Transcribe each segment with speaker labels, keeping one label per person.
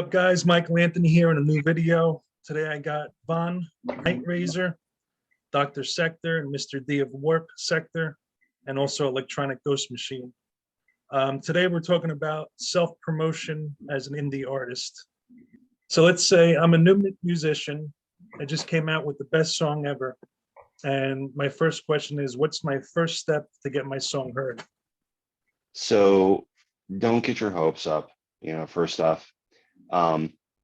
Speaker 1: Up, guys? Michael Anthony here in a new video. Today I got Von, Night Razor, Dr. Sector, and Mr. D of Warpsektor, and also Electronic Ghost Machine. Today we're talking about self-promotion as an indie artist. So let's say I'm a new musician. I just came out with the best song ever. And my first question is, what's my first step to get my song heard?
Speaker 2: So don't get your hopes up, first off.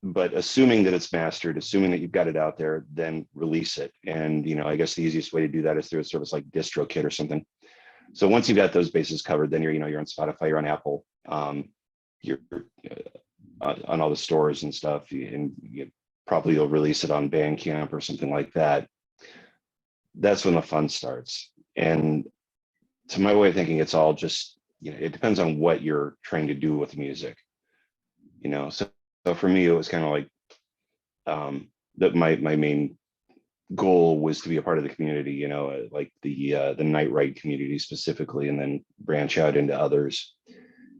Speaker 2: But assuming that it's mastered, assuming that you've got it out there, then release it. And, I guess the easiest way to do that is through a service like DistroKid or something. So once you've got those bases covered, then you're on Spotify, you're on Apple, you're on all the stores and stuff, and probably you'll release it on Bandcamp or something like that. That's when the fun starts. And to my way of thinking, it's all just, it depends on what you're trying to do with music, So for me, it was kind of like that. My main goal was to be a part of the community, like the Night Ride community specifically, and then branch out into others.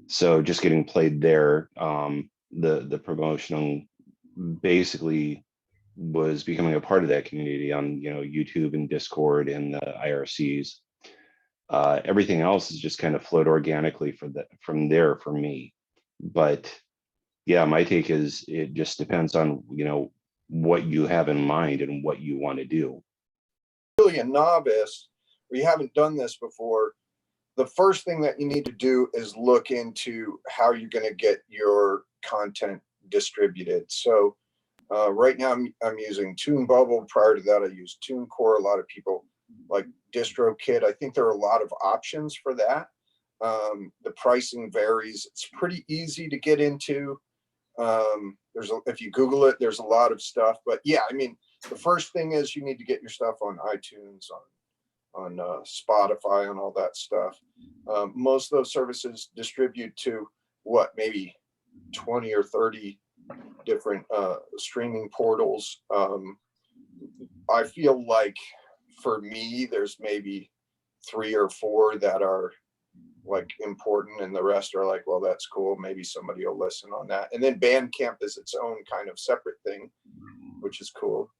Speaker 2: So just getting played there, the promotion basically was becoming a part of that community on YouTube and Discord and the IRCs. Everything else is just kind of flowed organically from there for me, but. Yeah, my take is it just depends on, what you have in mind and what you want to do.
Speaker 3: Really a novice, or you haven't done this before, the first thing that you need to do is look into how you're going to get your content distributed. So right now I'm using TuneBubble. Prior to that, I used TuneCore. A lot of people like DistroKid. I think there are a lot of options for that. The pricing varies. It's pretty easy to get into. If you Google it, there's a lot of stuff, but yeah, the first thing is you need to get your stuff on iTunes, on Spotify, on all that stuff. Most of those services distribute to maybe 20 or 30 different streaming portals. I feel like for me, there's maybe 3 or 4 that are like important, and the rest are like, well, that's cool, maybe somebody will listen on that. And then Bandcamp is its own kind of separate thing, which is cool.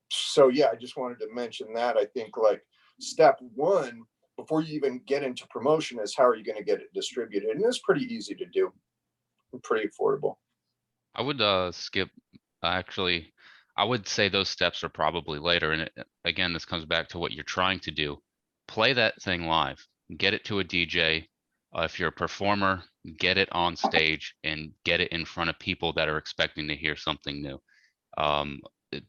Speaker 3: So yeah, I just wanted to mention that. I think like step 1 before you even get into promotion is how are you going to get it distributed, and it's pretty easy to do and pretty affordable.
Speaker 4: I would skip, actually I would say those steps are probably later, and again, this comes back to what you're trying to do. Play that thing live. Get it to a DJ. If you're a performer, get it on stage and get it in front of people that are expecting to hear something new.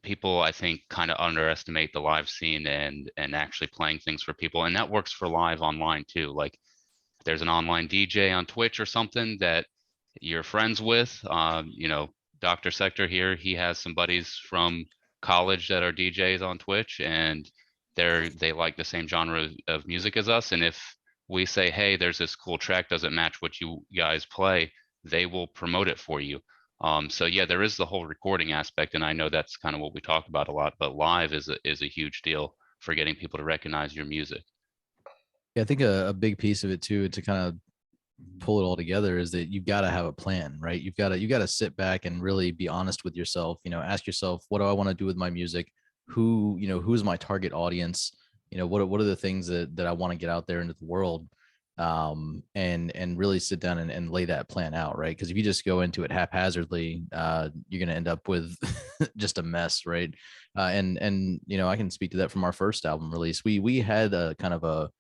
Speaker 4: People, I think, kind of underestimate the live scene and actually playing things for people. And that works for live online too. Like if there's an online DJ on Twitch or something that you're friends with, Dr. Sector here, he has some buddies from college that are DJs on Twitch, and they like the same genre of music as us. And if we say, hey, there's this cool track, doesn't match what you guys play, they will promote it for you. So yeah, there is the whole recording aspect, and I know that's kind of what we talk about a lot, but live is a huge deal for getting people to recognize your music.
Speaker 5: Yeah, I think a big piece of it too, to kind of pull it all together, is that you've got to have a plan, right? You got to sit back and really be honest with yourself. Ask yourself, what do I want to do with my music? Who's my target audience? What are the things that I want to get out there into the world? And really sit down and lay that plan out, right? Because if you just go into it haphazardly, you're going to end up with just a mess, right? And I can speak to that from our first album release. We had a kind of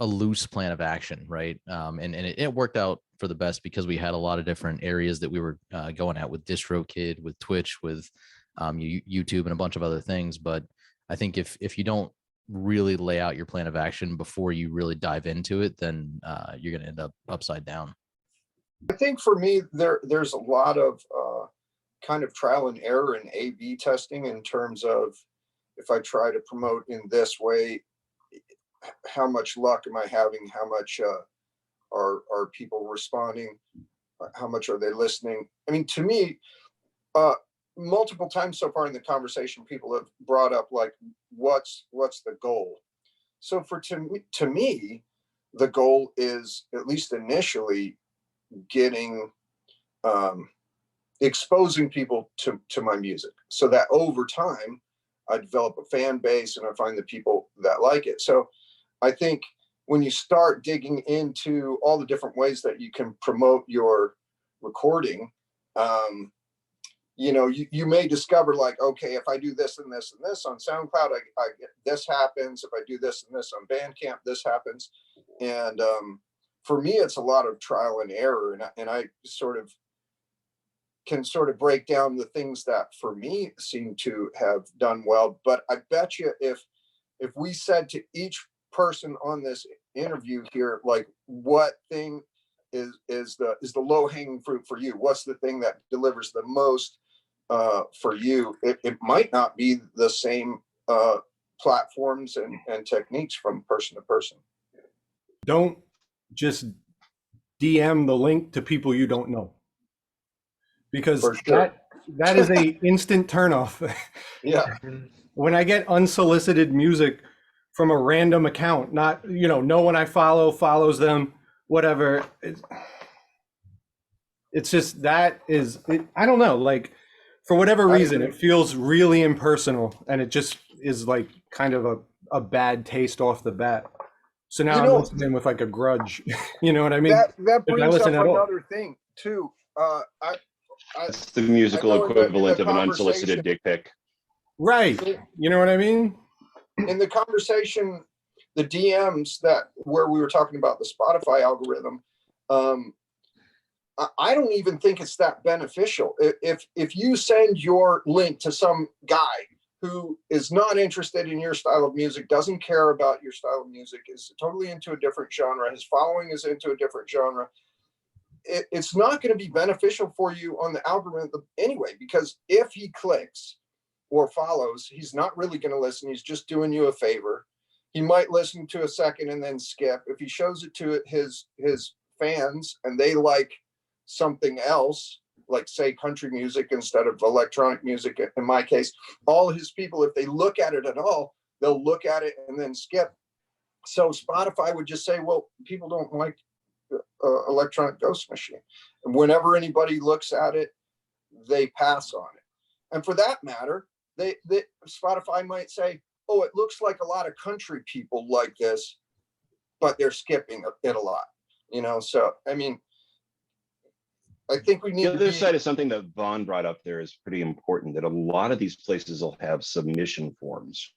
Speaker 5: a loose plan of action, right? And it worked out for the best because we had a lot of different areas that we were going at with DistroKid, with Twitch, with YouTube, and a bunch of other things. But I think if you don't really lay out your plan of action before you really dive into it, then you're going to end up upside down.
Speaker 3: I think for me, there's a lot of kind of trial and error and A/B testing in terms of if I try to promote in this way, how much luck am I having? How much are people responding? How much are they listening? To me, multiple times so far in the conversation, people have brought up like, what's the goal? So to me, the goal is, at least initially, getting exposing people to my music, so that over time I develop a fan base and I find the people that like it. So I think when you start digging into all the different ways that you can promote your recording, you may discover, like, okay, if I do this and this and this on SoundCloud, I get this happens. If I do this and this on Bandcamp, this happens. And for me, it's a lot of trial and error, and I can break down the things that for me seem to have done well. But I bet you if we said to each person on this interview here, like, what thing is the low hanging fruit for you? What's the thing that delivers the most for you? It might not be the same platforms and techniques from person to person.
Speaker 6: Don't just DM the link to people you don't know, because
Speaker 3: For sure.
Speaker 6: that is a instant turnoff.
Speaker 3: Yeah.
Speaker 6: When I get unsolicited music from a random account, not, no one I follow follows them, whatever. It's just, I don't know, like, for whatever reason, it feels really impersonal, and it just is like kind of a bad taste off the bat. So now I'm listening with like a grudge. You know what I mean?
Speaker 3: That brings up
Speaker 6: listen at all.
Speaker 3: another thing too.
Speaker 2: It's the musical
Speaker 3: I know in the
Speaker 2: equivalent of an
Speaker 3: conversation-
Speaker 2: unsolicited dick pic.
Speaker 6: Right. You know what I mean?
Speaker 3: In the conversation, the DMs where we were talking about the Spotify algorithm, I don't even think it's that beneficial. If you send your link to some guy who is not interested in your style of music, doesn't care about your style of music, is totally into a different genre, his following is into a different genre, it's not going to be beneficial for you on the algorithm anyway, because if he clicks or follows, he's not really going to listen. He's just doing you a favor. He might listen to a second and then skip. If he shows it to his fans and they like something else, like say country music instead of electronic music, in my case, all his people, if they look at it at all, they'll look at it and then skip. So Spotify would just say, well, people don't like electronic Ghost Machine. And whenever anybody looks at it, they pass on it. And for that matter, they Spotify might say, oh, it looks like a lot of country people like this, but they're skipping it a lot, So, I mean, I think we need
Speaker 2: The other side of something that Vaughn brought up there is pretty important, that a lot of these places will have submission forms.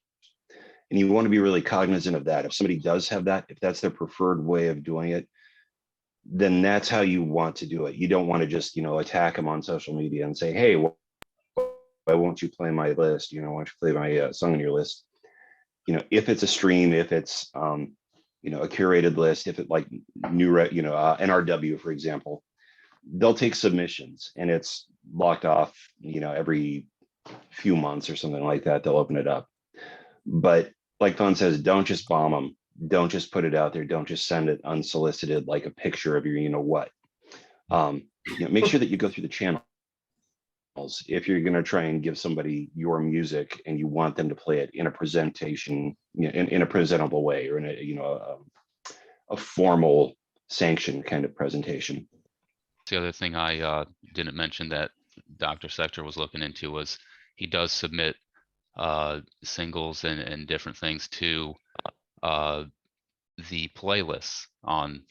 Speaker 2: And you want to be really cognizant of that. If somebody does have that, if that's their preferred way of doing it, then that's how you want to do it. You don't want to just, attack them on social media and say, hey, why won't you play my list? Why don't you play my song on your list? If it's a stream, if it's, a curated list, if it like NRW, for example, they'll take submissions and it's locked off, every few months or something like that, they'll open it up. But like Vaughn says, don't just bomb them. Don't just put it out there. Don't just send it unsolicited, like a picture of your, what. Make sure that you go through the channels. If you're going to try and give somebody your music and you want them to play it in a presentation, in a presentable way, or in a formal sanctioned kind of presentation.
Speaker 4: The other thing I didn't mention that Dr. Sector was looking into was he does submit singles and different things to the playlists on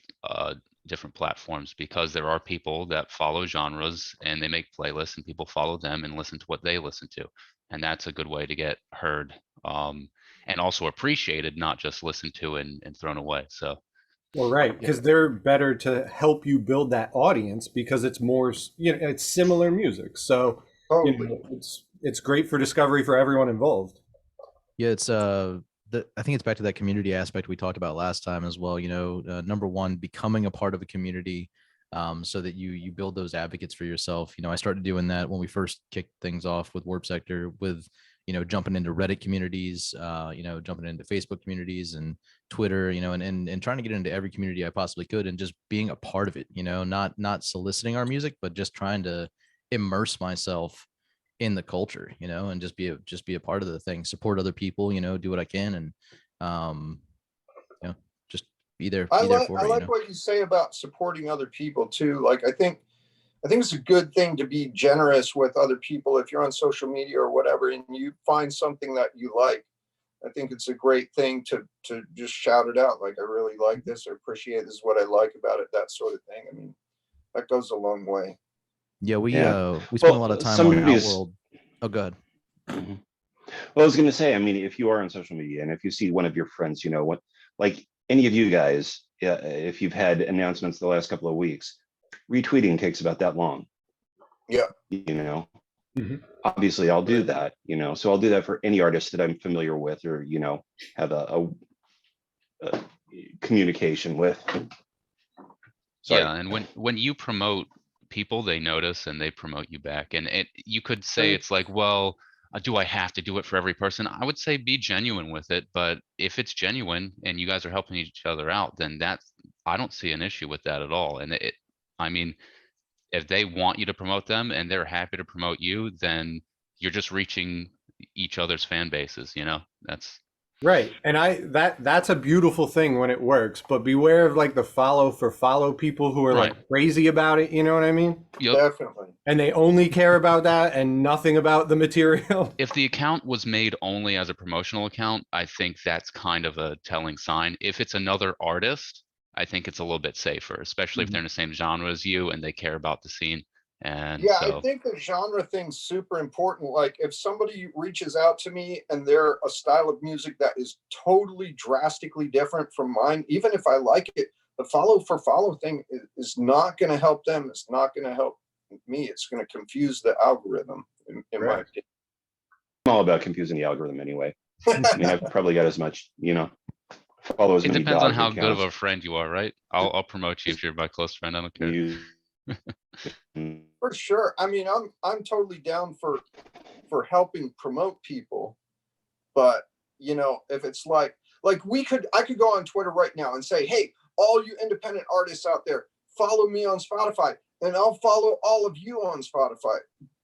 Speaker 4: different platforms, because there are people that follow genres and they make playlists and people follow them and listen to what they listen to. And that's a good way to get heard and also appreciated, not just listened to and thrown away. So.
Speaker 6: Well, right, because they're better to help you build that audience because it's more, it's similar music. So it's great for discovery for everyone involved.
Speaker 5: Yeah, it's I think it's back to that community aspect we talked about last time as well. Number one, becoming a part of a community, so that you build those advocates for yourself. I started doing that when we first kicked things off with Warpsektor, with jumping into Reddit communities, jumping into Facebook communities and Twitter, and trying to get into every community I possibly could, and just being a part of it. Not soliciting our music, but just trying to immerse myself in the culture, and just be a part of the thing, support other people, do what I can, and just be there.
Speaker 3: I like what you say about supporting other people too. Like, I think I think it's a good thing to be generous with other people. If you're on social media or whatever, and you find something that you like, I think it's a great thing to just shout it out. Like, I really like this, or appreciate this is what I like about it, that sort of thing. I mean, that goes a long way.
Speaker 5: Yeah, we
Speaker 2: Yeah.
Speaker 5: spend a
Speaker 2: Well,
Speaker 5: lot of time on
Speaker 2: somebody's-
Speaker 5: Outworld. Oh, go ahead.
Speaker 2: Mhm. Well, I was going to say, I mean, if you are on social media and if you see one of your friends, you know, what, like any of you guys, if you've had announcements the last couple of weeks, retweeting takes about that long.
Speaker 3: Yeah.
Speaker 2: You know,
Speaker 6: Mhm.
Speaker 2: obviously I'll do that, you know, so I'll do that for any artist that I'm familiar with, or, you know, have a communication with. Sorry.
Speaker 4: Yeah, and when you promote people, they notice and they promote you back. And you could say it's like, well, do I have to do it for every person? I would say be genuine with it, but if it's genuine and you guys are helping each other out, then I don't see an issue with that at all. And I mean, if they want you to promote them and they're happy to promote you, then you're just reaching each other's fan bases, you know? That's
Speaker 6: Right. And that's a beautiful thing when it works, but beware of like the follow for follow people who are
Speaker 4: Right.
Speaker 6: like crazy about it, you know what I mean?
Speaker 4: Yep.
Speaker 3: Definitely.
Speaker 6: And they only care about that and nothing about the material.
Speaker 4: If the account was made only as a promotional account, I think that's kind of a telling sign. If it's another artist, I think it's a little bit safer, especially if they're in the same genre as you and they care about the scene. And
Speaker 3: Yeah,
Speaker 4: so
Speaker 3: I think the genre thing's super important. Like, if somebody reaches out to me and they're a style of music that is totally drastically different from mine, even if I like it, the follow for follow thing is not going to help them. It's not going to help me. It's going to confuse the algorithm, in my opinion.
Speaker 2: I'm all about confusing the algorithm anyway. I mean, I've probably got as much, you know, follow as
Speaker 4: it
Speaker 2: many
Speaker 4: depends on
Speaker 2: dog
Speaker 4: how good of a
Speaker 2: accounts.
Speaker 4: friend you are, right? I'll promote you if you're my close friend. I don't care.
Speaker 2: You-
Speaker 3: For sure. I mean, I'm totally down for helping promote people, but you know, if it's like I could go on Twitter right now and say, hey, all you independent artists out there, follow me on Spotify, and I'll follow all of you on Spotify.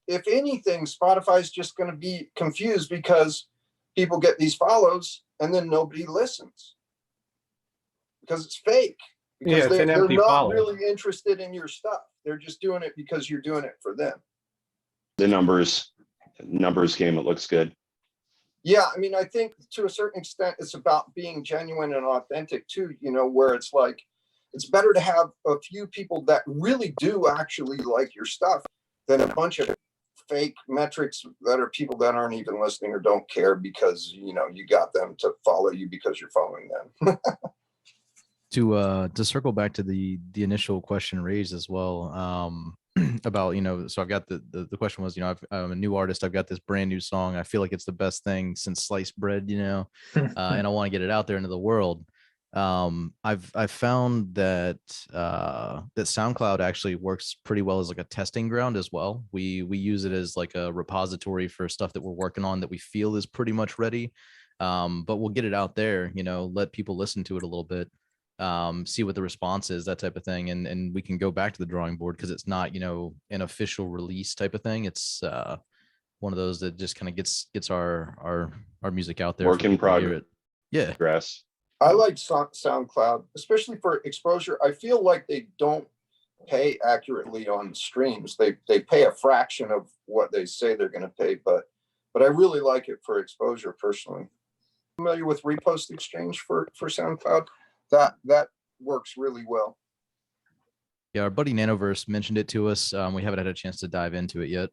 Speaker 3: If anything, Spotify's just going to be confused because people get these follows and then nobody listens because it's fake. Because
Speaker 6: Yeah, it's an
Speaker 3: they're
Speaker 6: empty
Speaker 3: not
Speaker 6: follow.
Speaker 3: really interested in your stuff. They're just doing it because you're doing it for them.
Speaker 2: The numbers game, it looks good.
Speaker 3: Yeah, I mean, I think to a certain extent, it's about being genuine and authentic too, you know, where it's like, it's better to have a few people that really do actually like your stuff than a bunch of fake metrics that are people that aren't even listening or don't care because, you know, you got them to follow you because you're following them.
Speaker 5: To circle back to the initial question raised as well, about, you know, so I've got the question was, you know, I'm a new artist, I've got this brand new song, I feel like it's the best thing since sliced bread, you know, and I want to get it out there into the world. I've found that that SoundCloud actually works pretty well as like a testing ground as well. We use it as like a repository for stuff that we're working on that we feel is pretty much ready, but we'll get it out there, you know, let people listen to it a little bit, see what the response is, that type of thing, and we can go back to the drawing board because it's not, you know, an official release type of thing. It's one of those that just kind of gets our music out there.
Speaker 2: Work
Speaker 5: for
Speaker 2: in
Speaker 5: people to hear
Speaker 2: progress.
Speaker 5: it. Yeah.
Speaker 2: Grass.
Speaker 3: I like SoundCloud, especially for exposure. I feel like they don't pay accurately on streams. They pay a fraction of what they say they're going to pay, but I really like it for exposure personally. Familiar with Repost Exchange for SoundCloud? That works really well.
Speaker 5: Yeah, our buddy Nanoverse mentioned it to us. We haven't had a chance to dive into it yet.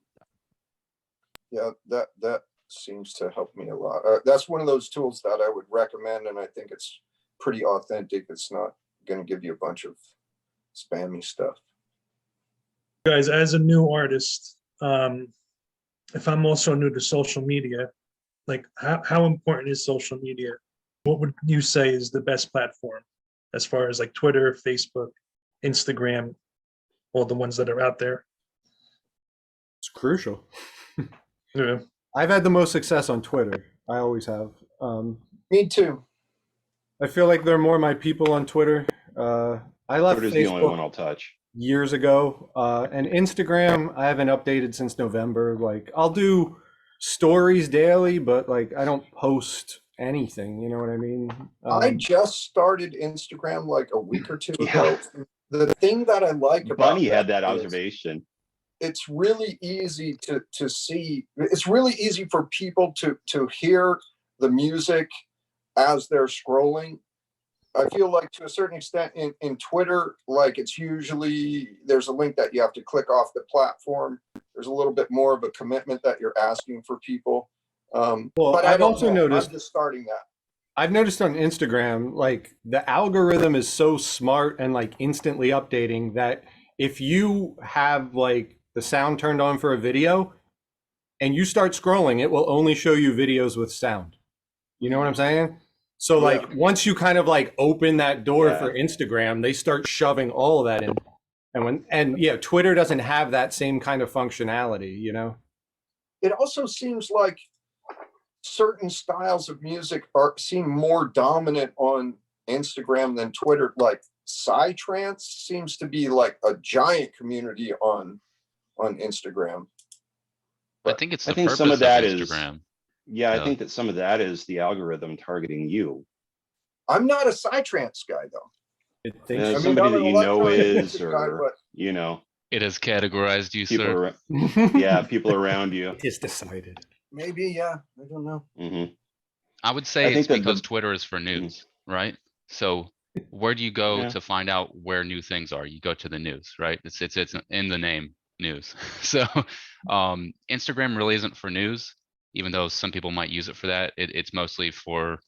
Speaker 3: Yeah, that seems to help me a lot. That's one of those tools that I would recommend, and I think it's pretty authentic. It's not going to give you a bunch of spammy stuff.
Speaker 1: Guys, as a new artist, if I'm also new to social media, like how important is social media? What would you say is the best platform as far as like Twitter, Facebook, Instagram, all the ones that are out there?
Speaker 6: It's crucial.
Speaker 1: Yeah.
Speaker 6: I've had the most success on Twitter. I always have.
Speaker 3: Me too.
Speaker 6: I feel like there are more of my people on Twitter. I left
Speaker 2: Twitter's the only one
Speaker 6: Facebook
Speaker 2: I'll touch.
Speaker 6: years ago, and Instagram I haven't updated since November. Like, I'll do stories daily, but like I don't post anything. You know what I mean?
Speaker 3: I just started Instagram like a week or two
Speaker 2: Yeah.
Speaker 3: ago. The thing that I like about
Speaker 2: Bunny had that
Speaker 3: is
Speaker 2: observation.
Speaker 3: it's really easy to see. It's really easy for people to hear the music as they're scrolling. I feel like to a certain extent in Twitter, like it's usually there's a link that you have to click off the platform. There's a little bit more of a commitment that you're asking for people.
Speaker 6: Well,
Speaker 3: But
Speaker 6: I've also
Speaker 3: know.
Speaker 6: noticed.
Speaker 3: I'm just starting that.
Speaker 6: I've noticed on Instagram, like the algorithm is so smart and like instantly updating that if you have like the sound turned on for a video and you start scrolling, it will only show you videos with sound. You know what I'm saying? So like once you kind of like open that door for Instagram, they start shoving all of that in. And Twitter doesn't have that same kind of functionality, you know?
Speaker 3: It also seems like certain styles of music seem more dominant on Instagram than Twitter. Like psytrance seems to be like a giant community on Instagram.
Speaker 4: I think it's the
Speaker 2: I think
Speaker 4: purpose
Speaker 2: some of that
Speaker 4: of
Speaker 2: is
Speaker 4: Instagram.
Speaker 2: I think that some of that is the algorithm targeting you.
Speaker 3: I'm not a psytrance guy though.
Speaker 2: Somebody that you know is,
Speaker 3: guy,
Speaker 2: or
Speaker 3: but
Speaker 2: you know,
Speaker 4: It has categorized you,
Speaker 2: people.
Speaker 4: sir.
Speaker 2: People around you.
Speaker 6: It's decided.
Speaker 3: maybe, I don't know.
Speaker 2: Mm-hmm.
Speaker 4: I would say
Speaker 2: I
Speaker 4: it's
Speaker 2: think that
Speaker 4: because Twitter is for news, right? So where do you go to find out where new things are? You go to the news, right? It's in the name, news. So Instagram really isn't for news, even though some people might use it for that. It's mostly for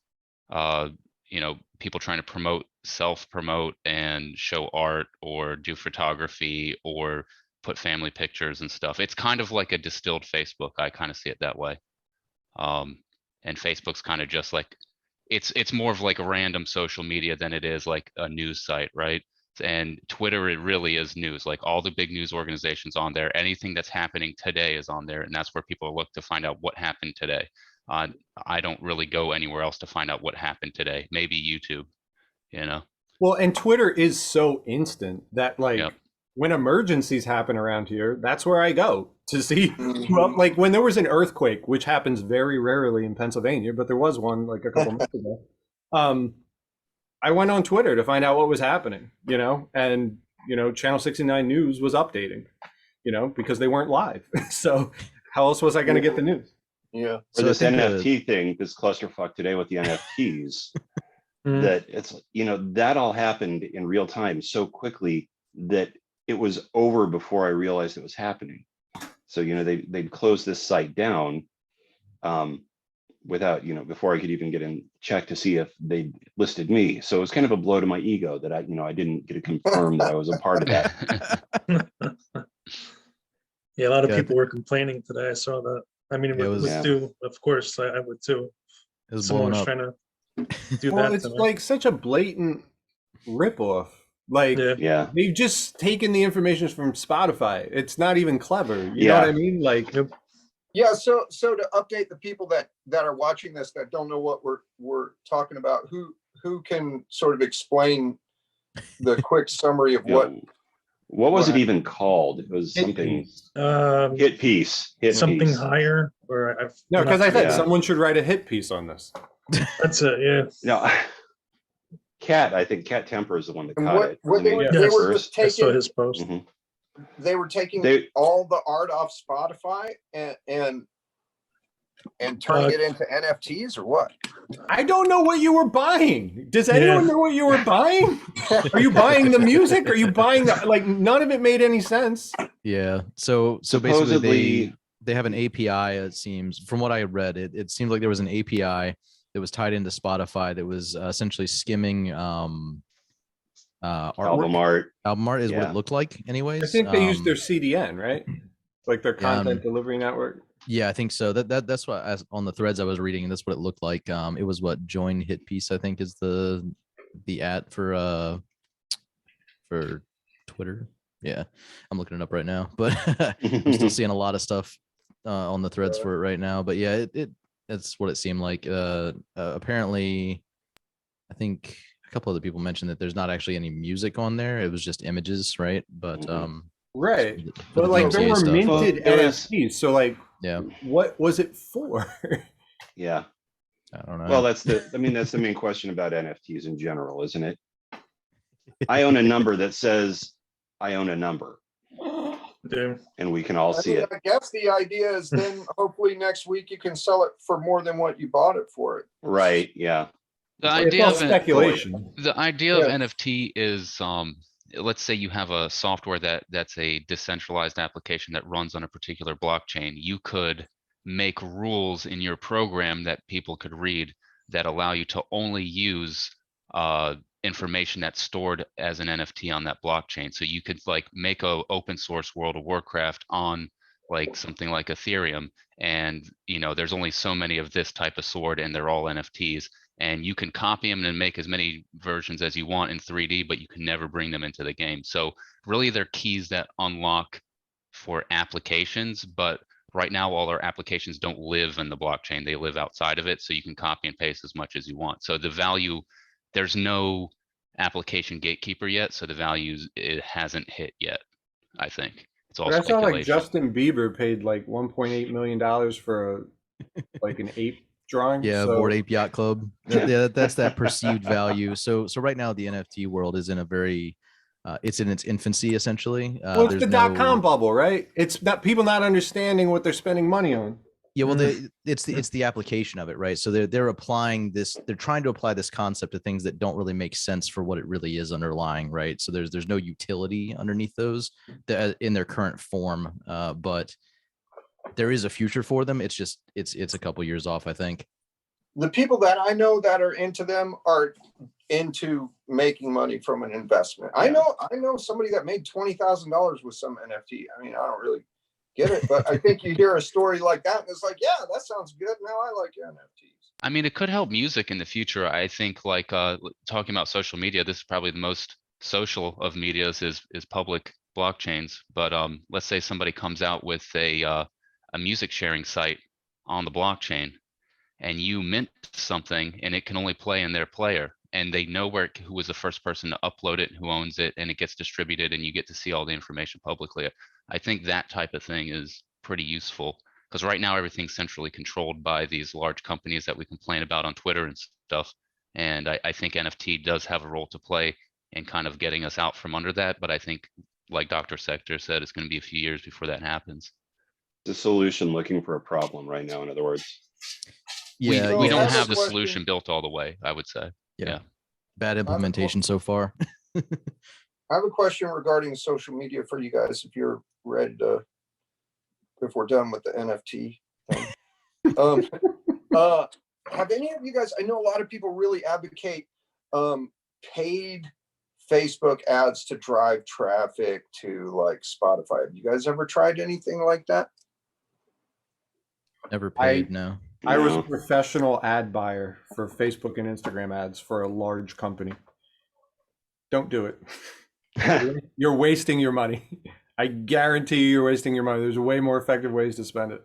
Speaker 4: people trying to self-promote and show art or do photography or put family pictures and stuff. It's kind of like a distilled Facebook. I kind of see it that way. And Facebook's kind of just like, it's more of like a random social media than it is like a news site, right? And Twitter, it really is news. Like all the big news organizations on there, anything that's happening today is on there, and that's where people look to find out what happened today. I don't really go anywhere else to find out what happened today. Maybe YouTube,
Speaker 6: Well, and Twitter is so instant that like when emergencies happen around here, that's where I go to see. Well, like when there was an earthquake, which happens very rarely in Pennsylvania, but there was one like a couple months ago. I went on Twitter to find out what was happening, and Channel 69 News was updating, because they weren't live. So how else was I going to get the news?
Speaker 3: Yeah.
Speaker 2: So this NFT thing, this clusterfuck today with the NFTs, that it's, that all happened in real time so quickly that it was over before I realized it was happening. So, they'd close this site down without, before I could even get in check to see if they listed me. So it was kind of a blow to my ego that I didn't get to confirm that I was a part of that.
Speaker 1: Yeah, a lot of people were complaining today. I saw that. I mean, of course, I would too.
Speaker 5: It was
Speaker 1: Someone
Speaker 5: blowing
Speaker 1: was
Speaker 5: up.
Speaker 1: trying to do
Speaker 6: Well,
Speaker 1: that.
Speaker 6: it's like such a blatant ripoff. Like they've just taken the information from Spotify. It's not even clever. You know what I mean? Like,
Speaker 3: yeah. So to update the people that are watching this that don't know what we're talking about, who can sort of explain the quick summary of
Speaker 2: what was it even called? It was something hit piece.
Speaker 1: Something higher, or
Speaker 6: no, because I thought someone should write a hit piece on this.
Speaker 1: That's it. Yeah.
Speaker 2: No, I think Cat Temper is the one that caught it.
Speaker 3: They were just taking. I
Speaker 1: saw his post.
Speaker 3: They were taking all the art off Spotify and turning it into NFTs, or what?
Speaker 6: I don't know what you were buying. Does anyone know what you were buying? Are you buying the music? Are you buying none of it made any sense?
Speaker 5: Yeah. So basically they have an API, it seems. From what I read, it seemed like there was an API that was tied into Spotify that was essentially skimming artwork.
Speaker 2: Album art
Speaker 5: is what it looked like anyways.
Speaker 6: I think they used their CDN, right? Like their content delivery network.
Speaker 5: Yeah, I think so. That's what on the threads I was reading, and that's what it looked like. It was what join hit piece, I think, is the ad for Twitter. Yeah, I'm looking it up right now, but I'm still seeing a lot of stuff on the threads for it right now. But yeah, that's what it seemed like. Apparently, I think a couple other people mentioned that there's not actually any music on there. It was just images, right? But
Speaker 6: right,
Speaker 5: for
Speaker 6: but like there were
Speaker 5: stuff.
Speaker 6: minted NFTs, so like, what was it for?
Speaker 2: Yeah,
Speaker 5: I don't know.
Speaker 2: Well, that's the main question about NFTs in general, isn't it? I own a number that says I own a number.
Speaker 1: Yeah.
Speaker 2: and we can all see it.
Speaker 3: I guess the idea is then hopefully next week you can sell it for more than what you bought it for it.
Speaker 2: Right, yeah.
Speaker 4: The
Speaker 6: It's
Speaker 4: idea
Speaker 6: all
Speaker 4: of
Speaker 6: speculation.
Speaker 4: the idea of
Speaker 3: Yeah.
Speaker 4: NFT is, let's say you have a software that's a decentralized application that runs on a particular blockchain. You could make rules in your program that people could read that allow you to only use information that's stored as an NFT on that blockchain. So you could like make a open source World of Warcraft on like something like Ethereum, and there's only so many of this type of sword, and they're all NFTs. And you can copy them and make as many versions as you want in 3D, but you can never bring them into the game. So really they're keys that unlock for applications, but right now all our applications don't live in the blockchain, they live outside of it. So you can copy and paste as much as you want. So the value, there's no application gatekeeper yet. So the values, it hasn't hit yet, I think. It's all
Speaker 6: But I saw
Speaker 4: speculation.
Speaker 6: like Justin Bieber paid like $1.8 million for like an ape drawing.
Speaker 5: Yeah,
Speaker 6: so,
Speaker 5: Bored Ape Yacht Club. Yeah, that's that perceived value. So right now the NFT world is in a very it's in its infancy essentially.
Speaker 6: well, it's
Speaker 5: There's
Speaker 6: the .com
Speaker 5: no,
Speaker 6: bubble, right? It's not people not understanding what they're spending money on.
Speaker 5: yeah, well, it's the application of it, right? So they're applying this, they're trying to apply this concept to things that don't really make sense for what it really is underlying, right? So there's no utility underneath those in their current form, but there is a future for them. It's just it's a couple years off, I think.
Speaker 3: The people that I know that are into them are into making money from an investment. I know somebody that made $20,000 with some NFT. I mean, I don't really get it, but I think you hear a story like that and it's like, yeah, that sounds good. Now I like NFTs.
Speaker 4: I mean, it could help music in the future. I think like talking about social media, this is probably the most social of medias is public blockchains. But let's say somebody comes out with a music sharing site on the blockchain, and you mint something and it can only play in their player, and they know who was the first person to upload it, who owns it, and it gets distributed and you get to see all the information publicly. I think that type of thing is pretty useful, because right now everything's centrally controlled by these large companies that we complain about on Twitter and stuff. And I think NFT does have a role to play in kind of getting us out from under that. But I think, like Dr. Sector said, it's going to be a few years before that happens.
Speaker 2: The solution looking for a problem right now, in other words.
Speaker 5: Yeah,
Speaker 4: we
Speaker 3: yeah,
Speaker 4: don't
Speaker 3: that's
Speaker 4: have
Speaker 3: a
Speaker 4: the
Speaker 3: question.
Speaker 4: solution built all the way, I would say. Yeah.
Speaker 5: Bad implementation so far.
Speaker 3: I have a question regarding social media for you guys, if you're ready to, if we're done with the NFT thing. Have any of you guys, I know a lot of people really advocate paid Facebook ads to drive traffic to like Spotify. Have you guys ever tried anything like that?
Speaker 5: Never paid, no.
Speaker 6: I was a
Speaker 2: No.
Speaker 6: professional ad buyer for Facebook and Instagram ads for a large company. Don't do it. You're wasting your money. I guarantee you're wasting your money. There's way more effective ways to spend it.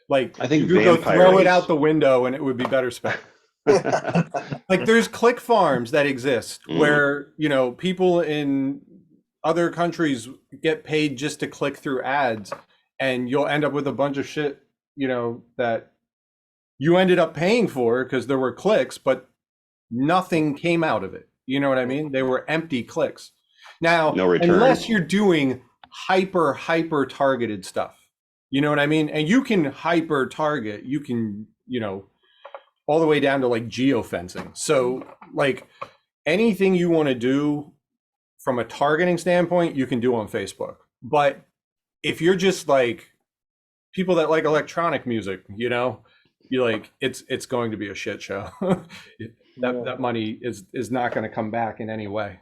Speaker 6: Like,
Speaker 2: I think
Speaker 6: you could go throw it
Speaker 2: vampires-
Speaker 6: out the window and it would be better spent. Like, there's click farms that exist where, people in other countries get paid just to click through ads, and you'll end up with a bunch of shit, that you ended up paying for because there were clicks, but nothing came out of it. You know what I mean? They were empty clicks. Now,
Speaker 2: No return.
Speaker 6: unless you're doing hyper targeted stuff, you know what I mean? And you can hyper target, you can, all the way down to like geofencing. So like anything you want to do from a targeting standpoint, you can do on Facebook. But if you're just like people that like electronic music, you like, it's going to be a shit show. That money is not going to come back in any way.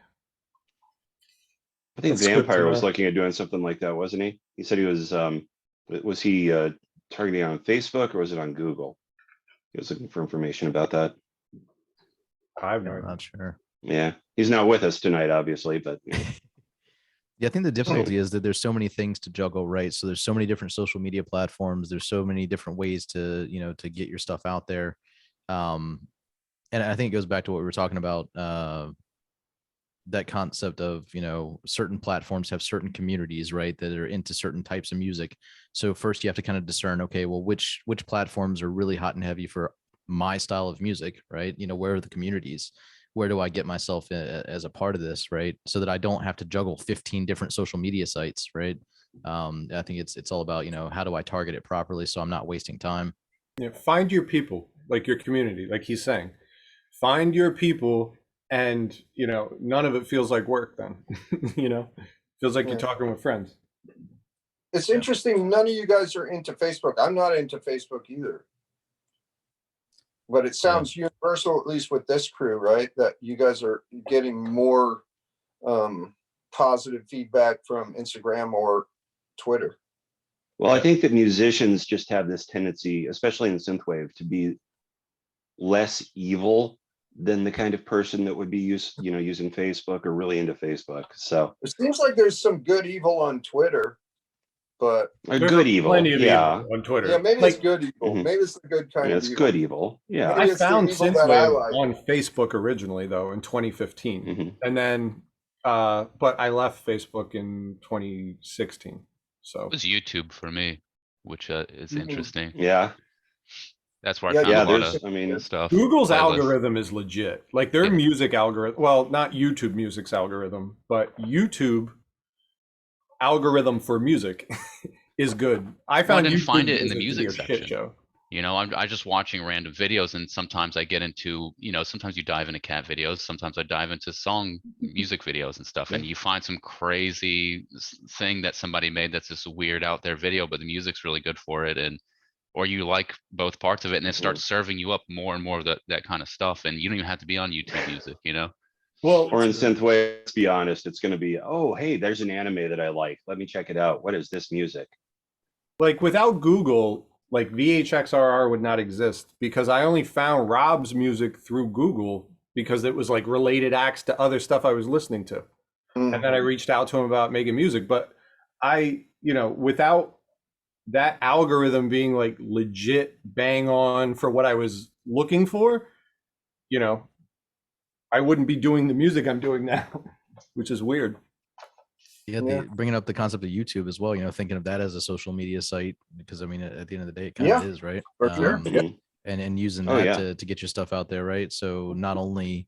Speaker 2: I think
Speaker 1: That's good to
Speaker 2: Vampire was
Speaker 1: know.
Speaker 2: looking at doing something like that, wasn't he? He said he was targeting on Facebook, or was it on Google? He was looking for information about that.
Speaker 6: I've
Speaker 5: I'm not sure.
Speaker 2: Yeah, he's not with us tonight, obviously, but
Speaker 5: Yeah, I think the difficulty is that there's so many things to juggle, right? So there's so many different social media platforms. There's so many different ways to, to get your stuff out there. And I think it goes back to what we were talking about, that concept of, certain platforms have certain communities, right, that are into certain types of music. So first you have to kind of discern, okay, well, which platforms are really hot and heavy for my style of music, right? Where are the communities? Where do I get myself as a part of this, right? So that I don't have to juggle 15 different social media sites, right? I think it's all about, how do I target it properly so I'm not wasting time.
Speaker 6: Yeah, find your people, like your community, like he's saying. Find your people, and none of it feels like work then. Feels like you're talking with friends.
Speaker 3: It's interesting. None of you guys are into Facebook. I'm not into Facebook either. But it sounds universal, at least with this crew, right? That you guys are getting more positive feedback from Instagram or Twitter.
Speaker 2: Well, I think that musicians just have this tendency, especially in synthwave, to be less evil than the kind of person that would be using Facebook or really into Facebook. So
Speaker 3: it seems like there's some good evil on Twitter, but
Speaker 2: a good evil,
Speaker 6: plenty of
Speaker 2: yeah,
Speaker 6: evil on Twitter.
Speaker 3: yeah, maybe it's good evil.
Speaker 2: Mhm.
Speaker 3: Maybe it's the good kind
Speaker 2: yeah,
Speaker 3: of
Speaker 2: it's
Speaker 3: evil.
Speaker 2: good evil, yeah.
Speaker 3: Maybe
Speaker 6: I
Speaker 3: it's the
Speaker 6: found
Speaker 3: evil that I
Speaker 6: synthwave
Speaker 3: like.
Speaker 6: on Facebook originally, though, in 2015,
Speaker 2: Mhm.
Speaker 6: and then but I left Facebook in 2016. So
Speaker 4: It was YouTube for me, which is
Speaker 3: Mhm.
Speaker 4: interesting.
Speaker 2: Yeah,
Speaker 4: That's where I
Speaker 3: Yeah,
Speaker 4: found
Speaker 2: yeah.
Speaker 4: a lot
Speaker 2: There's,
Speaker 4: of
Speaker 2: I mean,
Speaker 4: stuff.
Speaker 6: Google's
Speaker 4: playlists.
Speaker 6: algorithm is legit. Like their
Speaker 4: Yeah.
Speaker 6: music algorithm, well, not YouTube music's algorithm, but YouTube algorithm for music is good. I
Speaker 4: Well, I
Speaker 6: found
Speaker 4: didn't
Speaker 6: YouTube
Speaker 4: find it in the
Speaker 6: music to be
Speaker 4: music
Speaker 6: a shit
Speaker 4: section.
Speaker 6: show.
Speaker 4: I'm just watching random videos, and sometimes I get into, sometimes you dive into cat videos, sometimes I dive into song music videos and stuff, and you find some crazy thing that somebody made that's this weird out there video, but the music's really good for it, or you like both parts of it, and it starts serving you up more and more of that kind of stuff, and you don't even have to be on YouTube Music,
Speaker 6: Well,
Speaker 2: or in synthwave, let's be honest, it's going to be, oh, hey, there's an anime that I like. Let me check it out. What is this music?
Speaker 6: like without Google, like VHxRR would not exist, because I only found Rob's music through Google because it was like related acts to other stuff I was listening to.
Speaker 3: Mhm.
Speaker 6: And then I reached out to him about making music, but without that algorithm being like legit bang on for what I was looking for, I wouldn't be doing the music I'm doing now, which is weird.
Speaker 5: Yeah,
Speaker 3: Yeah.
Speaker 5: bringing up the concept of YouTube as well, thinking of that as a social media site, because I mean, at the end of the day, it kind of is, right?
Speaker 3: For sure.
Speaker 2: Mhm.
Speaker 5: And using
Speaker 2: Oh,
Speaker 5: that
Speaker 2: yeah.
Speaker 5: to get your stuff out there, right? So not only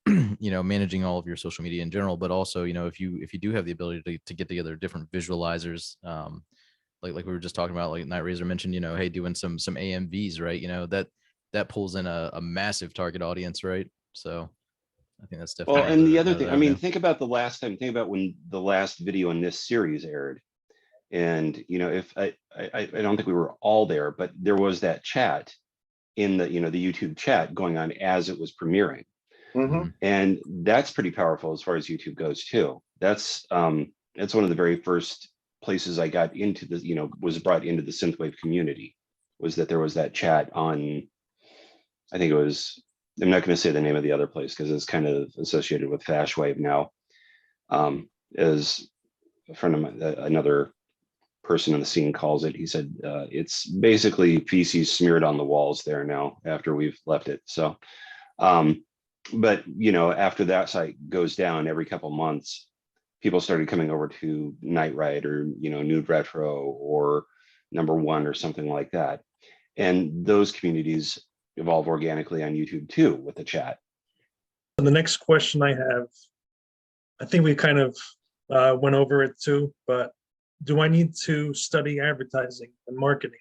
Speaker 5: managing all of your social media in general, but also if you do have the ability to get together different visualizers, like we were just talking about, like Night Razor mentioned, hey, doing some AMVs, right? That pulls in a massive target audience, right? So I think that's definitely
Speaker 2: Well, and the other
Speaker 5: another
Speaker 2: thing, I mean,
Speaker 5: avenue.
Speaker 2: think about think about when the last video in this series aired. And, if I don't think we were all there, but there was that chat in the, the YouTube chat going on as it was premiering.
Speaker 3: Mhm.
Speaker 2: And that's pretty powerful as far as YouTube goes too. That's one of the very first places I got into the, was brought into the synthwave community, was that there was that chat on, I think it was, I'm not going to say the name of the other place because it's kind of associated with Fashwave now. As a friend of mine, another person in the scene calls it, he said, it's basically feces smeared on the walls there now after we've left it. So, but after that site goes down every couple months, people started coming over to Night Ride or Nude Retro or Number One or something like that, and those communities evolve organically on YouTube too with the chat.
Speaker 1: And the next question I have, I think we kind of went over it too, but do I need to study advertising and marketing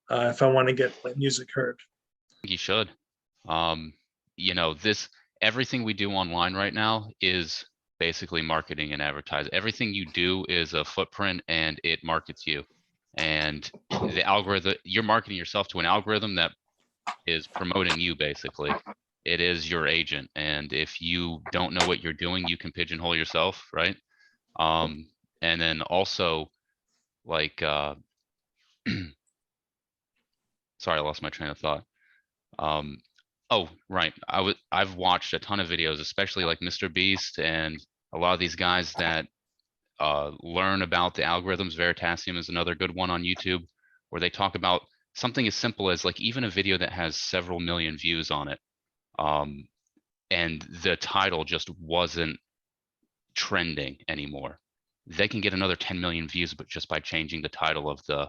Speaker 1: if I want to get my music heard?
Speaker 4: You should. Everything we do online right now is basically marketing and advertising. Everything you do is a footprint, and it markets you. And the algorithm, you're marketing yourself to an algorithm that is promoting you, basically. It is your agent. And if you don't know what you're doing, you can pigeonhole yourself, right? And then also, like, sorry, I lost my train of thought. Oh, right. I've watched a ton of videos, especially like Mr. Beast and a lot of these guys that learn about the algorithms. Veritasium is another good one on YouTube, where they talk about something as simple as like even a video that has several million views on it, and the title just wasn't trending anymore. They can get another 10 million views, but just by changing the title of the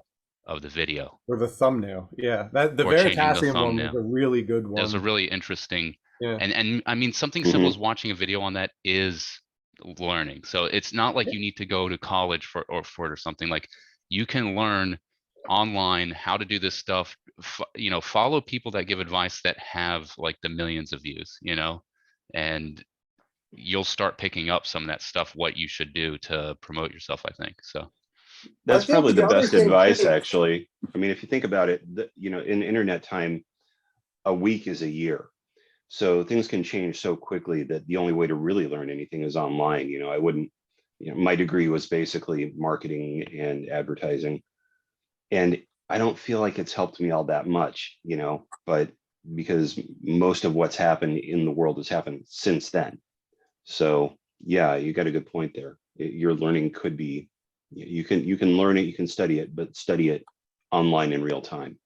Speaker 4: video.
Speaker 6: Or the thumbnail. Yeah. That the
Speaker 4: Or changing the
Speaker 6: Veritasium one was
Speaker 4: thumbnail.
Speaker 6: a really good one.
Speaker 4: There's a really interesting,
Speaker 6: Yeah.
Speaker 4: and I mean, something simple as watching a video on that is learning. So it's not like you need to go to college for it or something. Like you can learn online how to do this stuff. You know, follow people that give advice that have like the millions of views, you know, and you'll start picking up some of that stuff, what you should do to promote yourself, I think. So
Speaker 2: That's
Speaker 3: think
Speaker 2: probably
Speaker 3: the
Speaker 2: the
Speaker 3: other
Speaker 2: best
Speaker 3: thing
Speaker 2: advice,
Speaker 3: too-
Speaker 2: actually. I mean, if you think about it, you know, in internet time, a week is a year. So things can change so quickly that the only way to really learn anything is online. You know, I wouldn't, you know, my degree was basically marketing and advertising. And I don't feel like it's helped me all that much, you know, but because most of what's happened in the world has happened since then. So yeah, you got a good point there. Your learning could be, you can learn it, you can study it, but study it online in real time.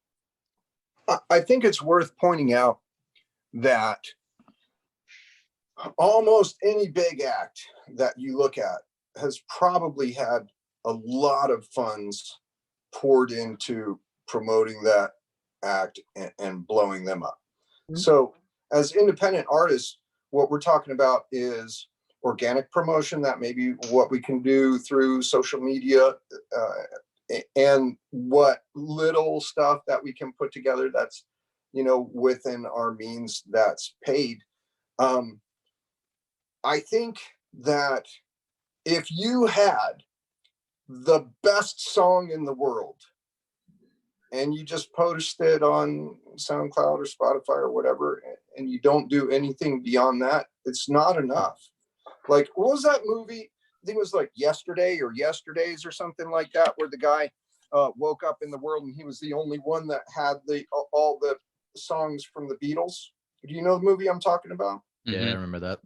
Speaker 3: I think it's worth pointing out that almost any big act that you look at has probably had a lot of funds poured into promoting that act and blowing them up. So as independent artists, what we're talking about is organic promotion. That may be what we can do through social media, and what little stuff that we can put together that's, you know, within our means, that's paid. I think that if you had the best song in the world and you just post it on SoundCloud or Spotify or whatever, and you don't do anything beyond that, it's not enough. Like, what was that movie? I think it was like Yesterday or Yesterdays or something like that, where the guy woke up in the world and he was the only one that had all the songs from the Beatles. Do you know the movie I'm talking about?
Speaker 5: Yeah, I remember that.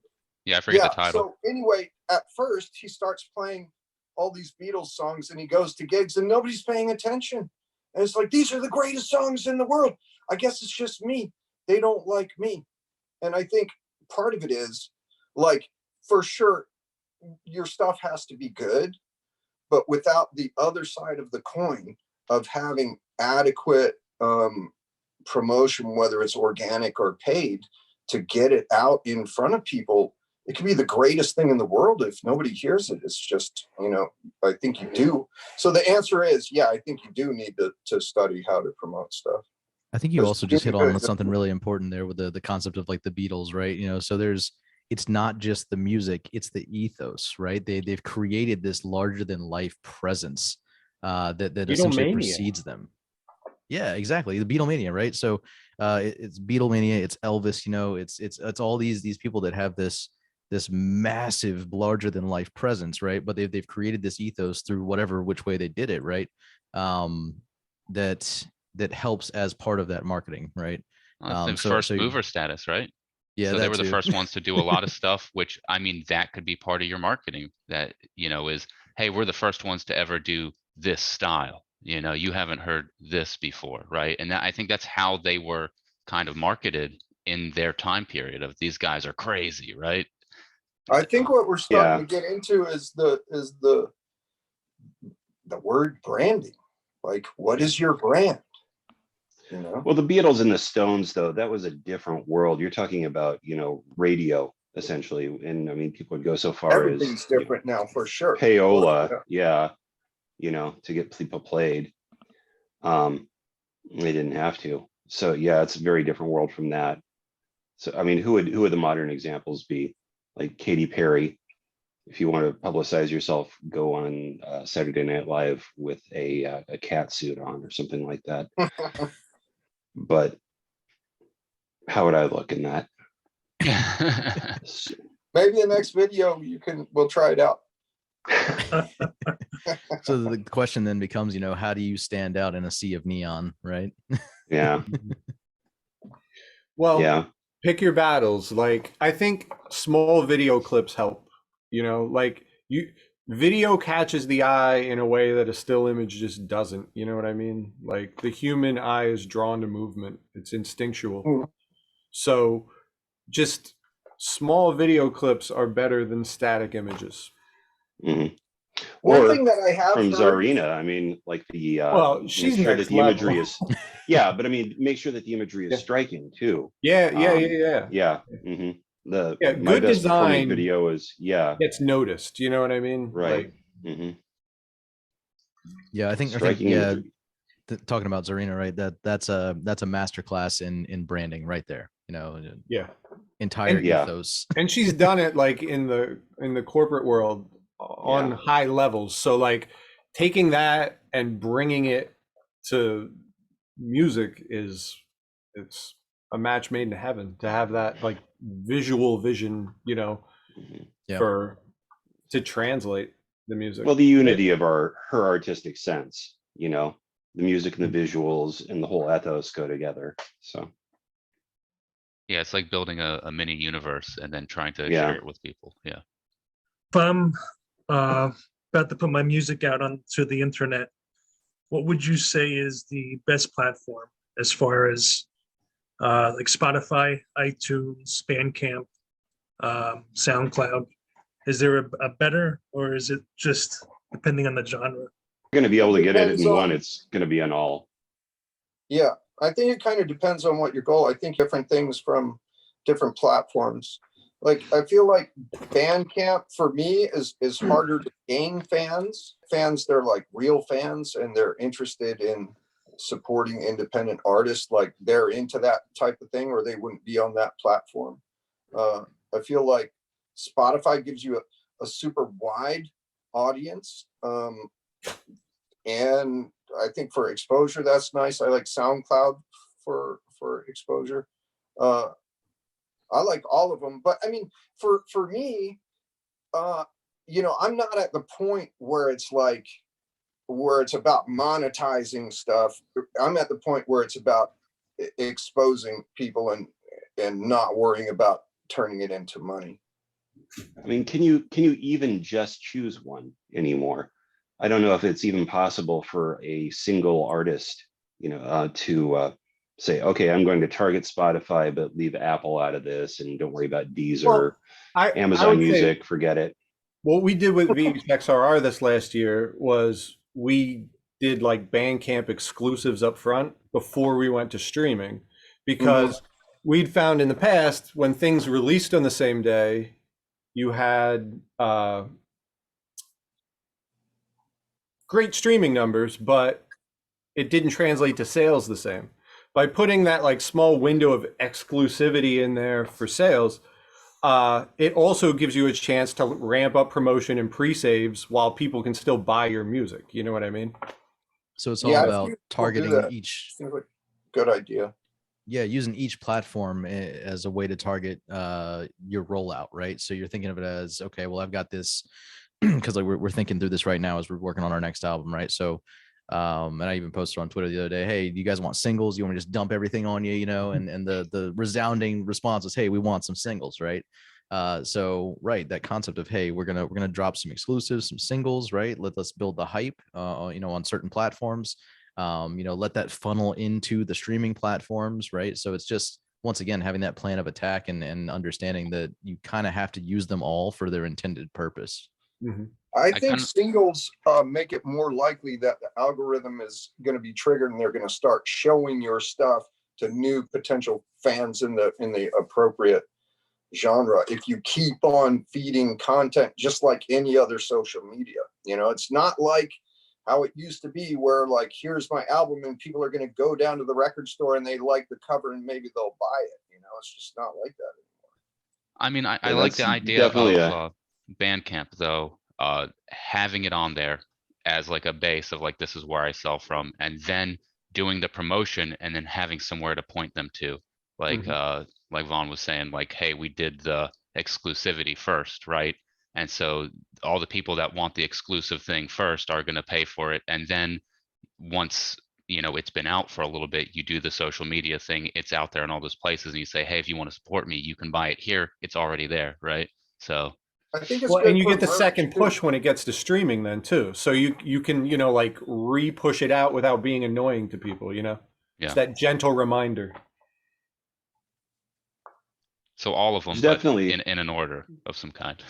Speaker 4: Yeah, I forget the title.
Speaker 3: So anyway, at first he starts playing all these Beatles songs and he goes to gigs and nobody's paying attention. And it's like, these are the greatest songs in the world. I guess it's just me. They don't like me. And I think part of it is, like, for sure, your stuff has to be good, but without the other side of the coin of having adequate promotion, whether it's organic or paid, to get it out in front of people, it can be the greatest thing in the world. If nobody hears it, it's just, you know, I think you do. So the answer is, yeah, I think you do need to study how to promote stuff.
Speaker 5: I think you also just hit on something really important there with the concept of like the Beatles, right? You know, so it's not just the music, it's the ethos, right? They've created this larger than life presence that essentially precedes them. Yeah, exactly. The Beatlemania, right? So it's Beatlemania, it's Elvis, you know, it's all these people that have this massive larger than life presence, right? But they've created this ethos through which way they did it, right? That helps as part of that marketing, right?
Speaker 4: First mover status, right?
Speaker 5: Yeah,
Speaker 4: so they were the first ones to do a lot of stuff, which, I mean, that could be part of your marketing. That, you know, is, hey, we're the first ones to ever do this style. You know, you haven't heard this before, right? And I think that's how they were kind of marketed in their time period. Of these guys are crazy, right?
Speaker 3: I think what we're starting to get into is the word branding. Like, what is your brand? You know?
Speaker 2: Well, the Beatles and the Stones, though, that was a different world. You're talking about, you know, radio essentially, and I mean, people would go so far
Speaker 3: Everything's
Speaker 2: as
Speaker 3: different now, for sure.
Speaker 2: payola, yeah, you know, to get people played. They didn't have to. So yeah, it's a very different world from that. So I mean, who would the modern examples be? Like Katy Perry. If you want to publicize yourself, go on Saturday Night Live with a cat suit on or something like that. But how would I look in that?
Speaker 3: Maybe the next video we'll try it out.
Speaker 5: So the question then becomes, you know, how do you stand out in a sea of neon, right?
Speaker 2: Yeah.
Speaker 6: Well,
Speaker 2: yeah.
Speaker 6: Pick your battles. Like, I think small video clips help, you know, like video catches the eye in a way that a still image just doesn't, you know what I mean? Like, the human eye is drawn to movement. It's instinctual. So just small video clips are better than static images.
Speaker 2: Mm-hmm.
Speaker 3: One thing that I have
Speaker 2: from
Speaker 3: heard,
Speaker 2: Czarina, I mean, like the
Speaker 6: she's
Speaker 2: make sure
Speaker 6: next
Speaker 2: that the imagery
Speaker 6: level.
Speaker 2: is but I mean, make sure that the imagery is striking too.
Speaker 6: Yeah.
Speaker 2: Yeah. Mm-hmm. My
Speaker 6: good
Speaker 2: best performing
Speaker 6: design
Speaker 2: video is, yeah,
Speaker 6: gets noticed. You know what I mean?
Speaker 2: right.
Speaker 6: Like,
Speaker 2: hmm
Speaker 5: Yeah, I think
Speaker 2: Striking
Speaker 5: yeah,
Speaker 2: imagery.
Speaker 5: talking about Zarina, right? That's a master class in branding right there. You know,
Speaker 6: yeah.
Speaker 5: entire
Speaker 6: And-
Speaker 2: Yeah.
Speaker 5: ethos.
Speaker 6: And she's done it like in the corporate world on
Speaker 2: Yeah.
Speaker 6: high levels. So like taking that and bringing it to music it's a match made in heaven to have that like visual vision, you know,
Speaker 2: Mhm.
Speaker 5: Yeah.
Speaker 6: to translate the music.
Speaker 2: Well, the unity of her artistic sense, you know, the music and the visuals and the whole ethos go together. So
Speaker 4: Yeah, it's like building a mini universe and then trying to
Speaker 2: Yeah.
Speaker 4: share it with people. Yeah.
Speaker 1: If I'm about to put my music out onto the internet, what would you say is the best platform as far as like Spotify, iTunes, Bandcamp, SoundCloud? Is there a better, or is it just depending on the genre?
Speaker 2: you're going to be able to get it
Speaker 3: Depends
Speaker 2: in one.
Speaker 3: on-
Speaker 2: It's going to be on all.
Speaker 3: Yeah, I think it kind of depends on what your goal. I think different things from different platforms. Like I feel like Bandcamp for me is harder to gain fans. Fans, they're like real fans and they're interested in supporting independent artists. Like they're into that type of thing, or they wouldn't be on that platform. I feel like Spotify gives you a super wide audience. And I think for exposure, that's nice. I like SoundCloud for exposure. I like all of them, but I mean, for me, you know, I'm not at the point where it's like where it's about monetizing stuff. I'm at the point where it's about exposing people and not worrying about turning it into money.
Speaker 2: I mean, can you even just choose one anymore? I don't know if it's even possible for a single artist, you know, to say, okay, I'm going to target Spotify, but leave Apple out of this, and don't worry about Deezer,
Speaker 6: Well, I
Speaker 2: Amazon
Speaker 6: would say
Speaker 2: Music, forget it.
Speaker 6: what we did with VHxRR this last year was we did like Bandcamp exclusives up front before we went to streaming, because we'd found in the past when things released on the same day, you had great streaming numbers, but it didn't translate to sales the same. By putting that like small window of exclusivity in there for sales, it also gives you a chance to ramp up promotion and pre-saves while people can still buy your music. You know what I mean?
Speaker 5: So it's
Speaker 3: Yeah,
Speaker 5: all
Speaker 3: I've
Speaker 5: about
Speaker 3: seen people do
Speaker 5: targeting
Speaker 3: that.
Speaker 5: each,
Speaker 3: Seems like a good idea.
Speaker 5: yeah, using each platform as a way to target your rollout, right? So you're thinking of it as, okay, well, I've got this, because like we're thinking through this right now as we're working on our next album, right? So and I even posted on Twitter the other day, hey, do you guys want singles? You want me to just dump everything on you, you know? And the resounding response was, hey, we want some singles, right? So right, that concept of, hey, we're gonna drop some exclusives, some singles, right? Let's build the hype, you know, on certain platforms. You know, let that funnel into the streaming platforms, right? So it's just, once again, having that plan of attack and understanding that you kind of have to use them all for their intended purpose.
Speaker 6: Mm-hmm.
Speaker 3: I
Speaker 4: I
Speaker 3: think
Speaker 4: kinda-
Speaker 3: singles make it more likely that the algorithm is going to be triggered and they're going to start showing your stuff to new potential fans in the appropriate genre if you keep on feeding content just like any other social media. You know, it's not like how it used to be where like, here's my album and people are going to go down to the record store and they like the cover and maybe they'll buy it. You know, it's just not like that anymore.
Speaker 4: I mean, I
Speaker 2: Yeah,
Speaker 4: like the
Speaker 2: that's
Speaker 4: idea
Speaker 2: definitely
Speaker 4: of Bandcamp though, having it on there as like a base of like, this is where I sell from, and then doing the promotion and then having somewhere to point them to. Like, like Vaughn was saying, like, hey, we did the exclusivity first, right? And so all the people that want the exclusive thing first are going to pay for it. And then once, you know, it's been out for a little bit, you do the social media thing, it's out there in all those places, and you say, hey, if you want to support me, you can buy it here. It's already there, right? So
Speaker 3: I think it's
Speaker 6: Well,
Speaker 3: good
Speaker 6: and you
Speaker 3: for
Speaker 6: get the
Speaker 3: merch,
Speaker 6: second
Speaker 3: too.
Speaker 6: push when it gets to streaming then too. So you can, you know, like re-push it out without being annoying to people, you know?
Speaker 4: yeah.
Speaker 6: It's that gentle reminder.
Speaker 4: So all of them,
Speaker 2: There's
Speaker 4: but
Speaker 2: definitely
Speaker 4: in an order of some kind.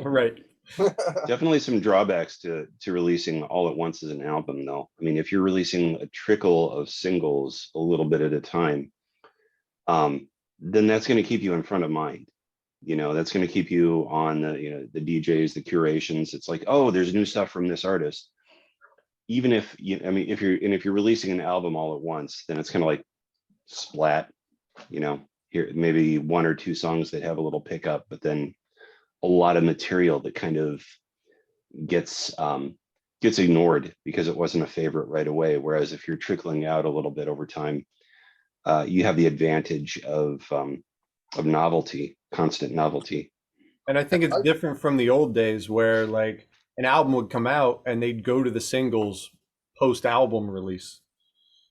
Speaker 6: Right.
Speaker 2: definitely some drawbacks to releasing all at once as an album, though. I mean, if you're releasing a trickle of singles a little bit at a time, then that's going to keep you in front of mind. That's going to keep you on the DJs, the curations. It's like, oh, there's new stuff from this artist. Even if if you're releasing an album all at once, then it's kind of like splat, here maybe one or two songs that have a little pickup, but then a lot of material that kind of gets ignored because it wasn't a favorite right away. Whereas if you're trickling out a little bit over time, you have the advantage of novelty, constant novelty.
Speaker 6: And I think it's different from the old days where like an album would come out and they'd go to the singles post album release.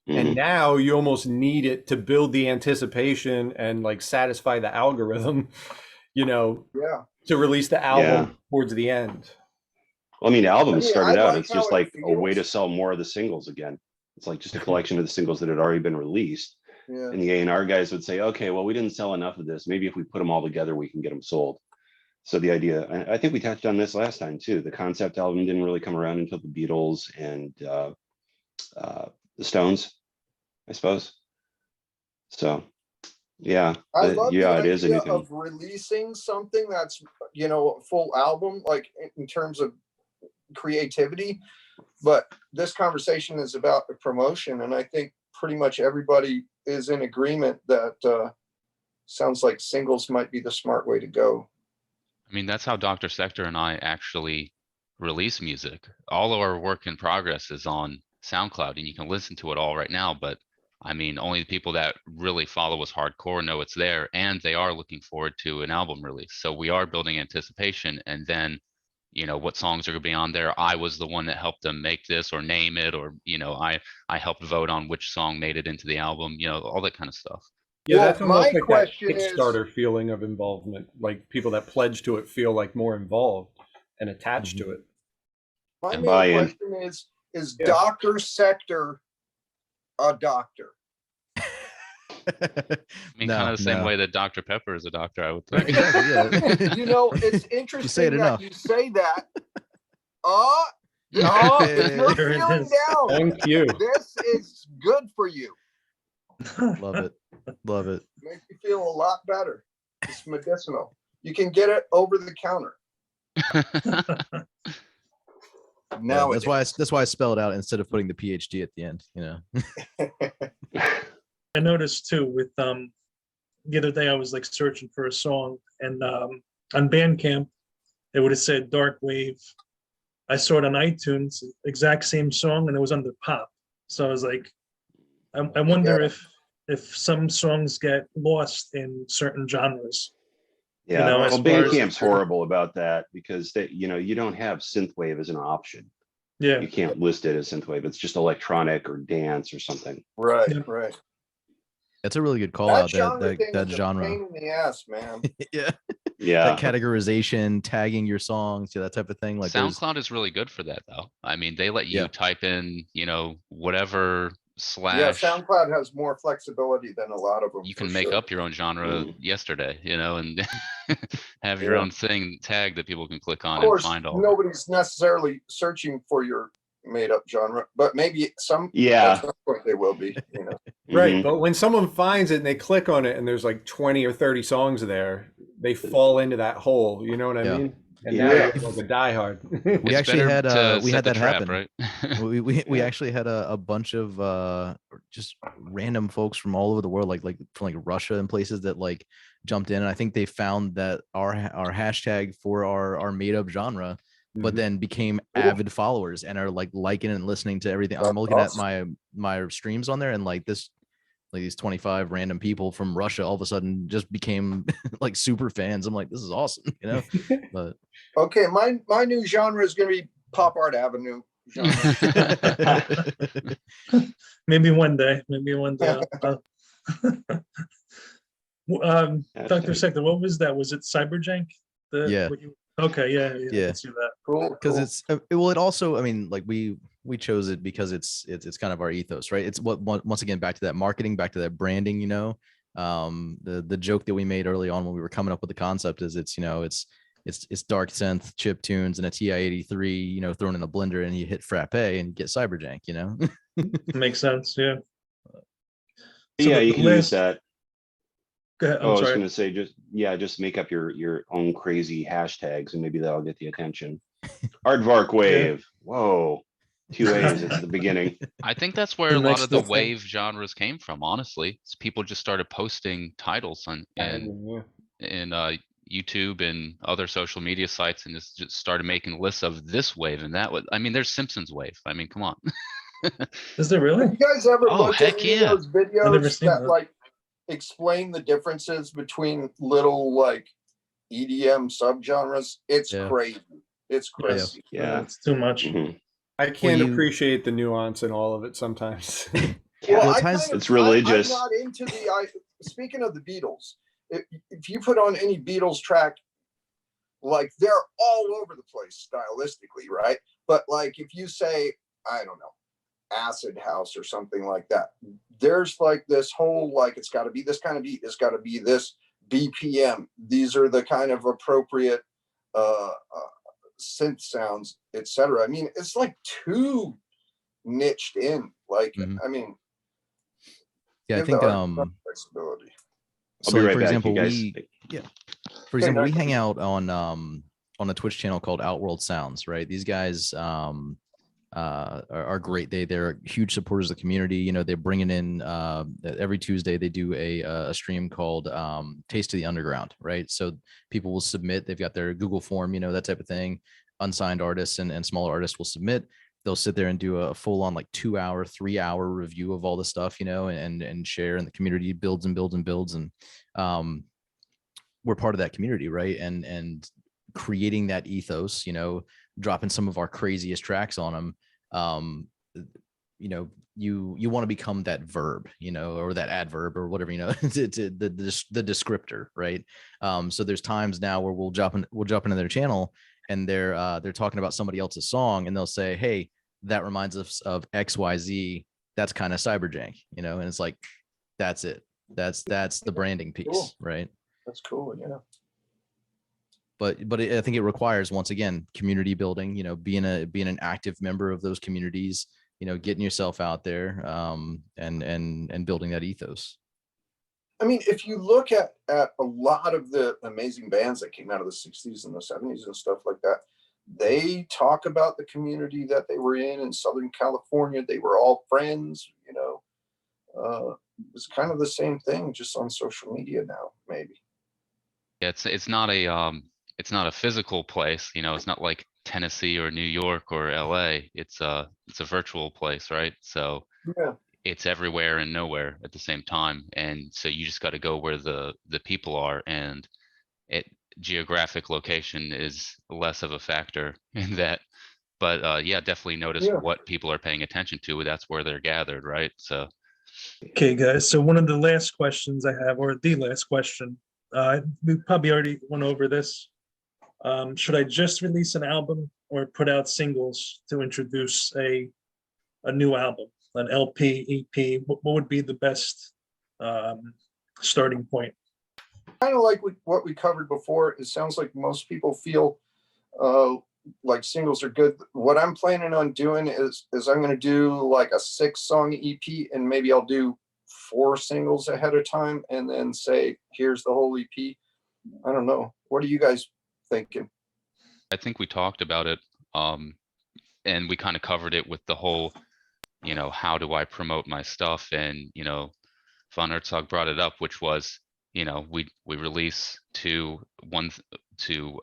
Speaker 6: And now you almost need it to build the anticipation and like satisfy the algorithm, to release the album towards the end.
Speaker 2: Well, albums started out,
Speaker 3: like
Speaker 2: it's just
Speaker 3: how it
Speaker 2: like a way to
Speaker 3: feels.
Speaker 2: sell more of the singles again. It's like just a collection of the singles that had already been released.
Speaker 3: Yeah.
Speaker 2: And the A&R guys would say, okay, well, we didn't sell enough of this. Maybe if we put them all together, we can get them sold. So the idea, I think we touched on this last time too, the concept album didn't really come around until the Beatles and the Stones, I suppose. So yeah,
Speaker 3: I love the
Speaker 2: it is a new
Speaker 3: idea
Speaker 2: thing.
Speaker 3: of releasing something that's, a full album, like in terms of creativity. But this conversation is about the promotion. And I think pretty much everybody is in agreement that sounds like singles might be the smart way to go.
Speaker 4: That's how Dr. Sector and I actually release music. All of our work in progress is on SoundCloud, and you can listen to it all right now. But only the people that really follow us hardcore know it's there, and they are looking forward to an album release. So we are building anticipation, and then, what songs are going to be on there. I was the one that helped them make this or name it, or, I helped vote on which song made it into the album, all that kind of stuff.
Speaker 6: Yeah,
Speaker 3: Well,
Speaker 6: that's almost
Speaker 3: my
Speaker 6: like
Speaker 3: question
Speaker 6: that
Speaker 3: is-
Speaker 6: Kickstarter feeling of involvement. Like people that pledge to it feel like more involved and attached to it.
Speaker 3: My
Speaker 2: And
Speaker 3: main
Speaker 2: buy-in.
Speaker 3: question is
Speaker 6: Yeah.
Speaker 3: Dr. Sector a doctor?
Speaker 4: Kind of the same way that Dr. Pepper is a doctor, I would think.
Speaker 5: Exactly, yeah.
Speaker 3: It's interesting
Speaker 5: it
Speaker 3: that
Speaker 5: enough.
Speaker 3: you say that. If you're
Speaker 1: There it
Speaker 3: feeling
Speaker 1: is.
Speaker 3: down,
Speaker 6: Thank you.
Speaker 3: this is good for you.
Speaker 5: Love it. Love it.
Speaker 3: Makes you feel a lot better. It's medicinal. You can get it over the counter.
Speaker 5: Yeah, that's why I spell it out instead of putting the PhD at the end,
Speaker 1: I noticed too with the other day I was like searching for a song, and on Bandcamp it would have said Dark Wave. I saw it on iTunes, exact same song, and it was under pop. So I was like, I wonder if some songs get lost in certain genres.
Speaker 2: Yeah,
Speaker 1: as
Speaker 2: well,
Speaker 1: far as-
Speaker 2: Bandcamp's horrible about that because you don't have synthwave as an option.
Speaker 1: Yeah,
Speaker 2: You can't list it as synthwave. It's just electronic or dance or something.
Speaker 3: Right,
Speaker 1: Yeah.
Speaker 3: right.
Speaker 5: That's a really good call
Speaker 3: That
Speaker 5: out.
Speaker 3: genre
Speaker 5: That
Speaker 3: thing
Speaker 5: that
Speaker 3: is a
Speaker 5: genre.
Speaker 3: pain in the ass, man.
Speaker 5: Yeah.
Speaker 2: Yeah.
Speaker 5: That categorization, tagging your songs, that type of thing. Like there's
Speaker 4: SoundCloud is really good for that, though. They let you
Speaker 5: Yeah.
Speaker 4: type in, whatever
Speaker 3: Yeah,
Speaker 4: slash.
Speaker 3: SoundCloud has more flexibility than a lot of them.
Speaker 4: You can
Speaker 3: for
Speaker 4: make
Speaker 3: sure.
Speaker 4: up your own genre yesterday, and have your
Speaker 3: Yeah.
Speaker 4: own thing tag that people can click on
Speaker 3: Of course,
Speaker 4: and find all.
Speaker 3: nobody's necessarily searching for your made-up genre, but maybe some.
Speaker 2: Yeah.
Speaker 3: At some point they will be.
Speaker 6: Right.
Speaker 2: Mhm.
Speaker 6: But when someone finds it and they click on it and there's like 20 or 30 songs there, they fall into that hole. You know what I
Speaker 5: Yeah.
Speaker 6: mean? And
Speaker 2: Yeah.
Speaker 6: now you're like a diehard.
Speaker 5: we
Speaker 4: It's
Speaker 5: actually
Speaker 4: better
Speaker 5: had
Speaker 4: to
Speaker 5: we
Speaker 4: set
Speaker 5: had
Speaker 4: the
Speaker 5: that
Speaker 4: trap,
Speaker 5: happen.
Speaker 4: right?
Speaker 5: We
Speaker 2: Yeah.
Speaker 5: actually had a bunch of just random folks from all over the world, like from like Russia and places that like jumped in, and I think they found that our hashtag for our made up genre, but
Speaker 6: Mhm.
Speaker 5: then became
Speaker 3: Cool.
Speaker 5: avid followers and are like liking and listening to everything. I'm
Speaker 3: That's
Speaker 5: looking
Speaker 3: awesome.
Speaker 5: at my streams on there, and like these 25 random people from Russia all of a sudden just became like super fans. I'm like, this is awesome, But
Speaker 3: Okay, my new genre is going to be pop art avenue genre.
Speaker 1: maybe one day. Dr. Sector, what was that? Was it Cyberjank?
Speaker 5: Yeah.
Speaker 1: Okay, yeah, I
Speaker 5: Yeah.
Speaker 1: can see that.
Speaker 3: Cool.
Speaker 5: because
Speaker 3: cool.
Speaker 5: it's it also, I mean, like we chose it because it's kind of our ethos, right? It's once again back to that marketing, back to that branding. The joke that we made early on when we were coming up with the concept is it's dark synth chip tunes and a TI-83 thrown in a blender, and you hit frappe and you get Cyberjank.
Speaker 1: Makes sense. Yeah.
Speaker 2: Yeah,
Speaker 1: the
Speaker 2: you can use
Speaker 1: last-
Speaker 2: that.
Speaker 1: Go ahead.
Speaker 2: Oh, I
Speaker 1: I'm
Speaker 2: was
Speaker 1: sorry.
Speaker 2: gonna say just make up your own crazy hashtags and maybe that'll get the attention. Aardvark wave. Whoa. 2 A's at the beginning.
Speaker 4: I think that's where
Speaker 1: The
Speaker 4: a lot
Speaker 1: next
Speaker 4: of the
Speaker 1: big thing.
Speaker 4: wave genres came from, honestly. It's people just started posting titles on
Speaker 6: Yeah.
Speaker 4: in YouTube and other social media sites and just started making lists of this wave and that. I mean, there's Simpsons wave. I mean, come on.
Speaker 1: Is there really?
Speaker 3: Have you guys ever
Speaker 4: Oh,
Speaker 3: looked at
Speaker 4: heck
Speaker 3: any of
Speaker 4: yeah.
Speaker 3: those
Speaker 1: I've never
Speaker 3: videos
Speaker 1: seen
Speaker 3: that
Speaker 1: that.
Speaker 3: like explain the differences between little like EDM subgenres? It's
Speaker 5: Yeah.
Speaker 3: crazy. It's crazy.
Speaker 2: Yeah.
Speaker 1: It's too much.
Speaker 2: Mhm.
Speaker 6: I can't
Speaker 5: you-
Speaker 6: appreciate the nuance in all of it sometimes.
Speaker 3: Well,
Speaker 5: Well, it
Speaker 3: I
Speaker 5: ties-
Speaker 3: kind of,
Speaker 2: It's religious.
Speaker 3: I'm not into the. Speaking of the Beatles, if you put on any Beatles track, like they're all over the place stylistically, right? But like if you say, I don't know, acid house or something like that, there's like this whole like it's got to be this kind of beat, it's got to be this BPM. These are the kind of appropriate synth sounds, etc. I mean, it's like too niched in. Like,
Speaker 5: Mhm.
Speaker 3: I mean,
Speaker 5: Yeah, I
Speaker 3: give the
Speaker 5: think
Speaker 3: artist some flexibility.
Speaker 2: I'll
Speaker 5: so
Speaker 2: be
Speaker 5: like,
Speaker 2: right
Speaker 5: for
Speaker 2: back,
Speaker 5: example,
Speaker 2: you guys.
Speaker 5: for example, we
Speaker 3: nice.
Speaker 5: hang out on a Twitch channel called Outworld Sounds, right? These guys are great. They're huge supporters of the community. You know, they're bringing in every Tuesday they do a stream called Taste of the Underground, right? So people will submit. They've got their Google form, you know, that type of thing. Unsigned artists and smaller artists will submit. They'll sit there and do a full on like 2 hour, 3 hour review of all the stuff, you know, and share, and the community builds and builds and builds. And we're part of that community, right? And creating that ethos, you know, dropping some of our craziest tracks on them. You know, you want to become that verb, you know, or that adverb or whatever, you know, the descriptor, right? So there's times now where we'll jump into their channel and they're talking about somebody else's song and they'll say, hey, that reminds us of XYZ. That's kind of cyberjank, you know, and it's like, that's it. That's the branding piece,
Speaker 3: Cool.
Speaker 5: right?
Speaker 3: That's cool. Yeah.
Speaker 5: But I think it requires, once again, community building, you know, being an active member of those communities, you know, getting yourself out there, and building that ethos.
Speaker 3: I mean, if you look at a lot of the amazing bands that came out of the 60s and the 70s and stuff like that, they talk about the community that they were in Southern California. They were all friends, you know. It's kind of the same thing, just on social media now, maybe.
Speaker 4: Yeah, it's not a physical place, you know, it's not like Tennessee or New York or LA. It's a virtual place, right? So
Speaker 3: Yeah.
Speaker 4: it's everywhere and nowhere at the same time. And so you just got to go where the people are, and geographic location is less of a factor in that. But yeah, definitely notice
Speaker 3: Yeah.
Speaker 4: what people are paying attention to. That's where they're gathered, right? So
Speaker 1: Okay, guys. So one of the last questions I have, or the last question, we probably already went over this. Should I just release an album or put out singles to introduce a new album, an LP, EP? What would be the best starting point?
Speaker 3: Kind of like what we covered before. It sounds like most people feel like singles are good. What I'm planning on doing is I'm going to do like a 6-song EP, and maybe I'll do 4 singles ahead of time and then say, here's the whole EP. I don't know. What are you guys thinking?
Speaker 4: I think we talked about it, and we kind of covered it with the whole, you know, how do I promote my stuff? And, you know, Von Hertzog brought it up, which was, you know, we release to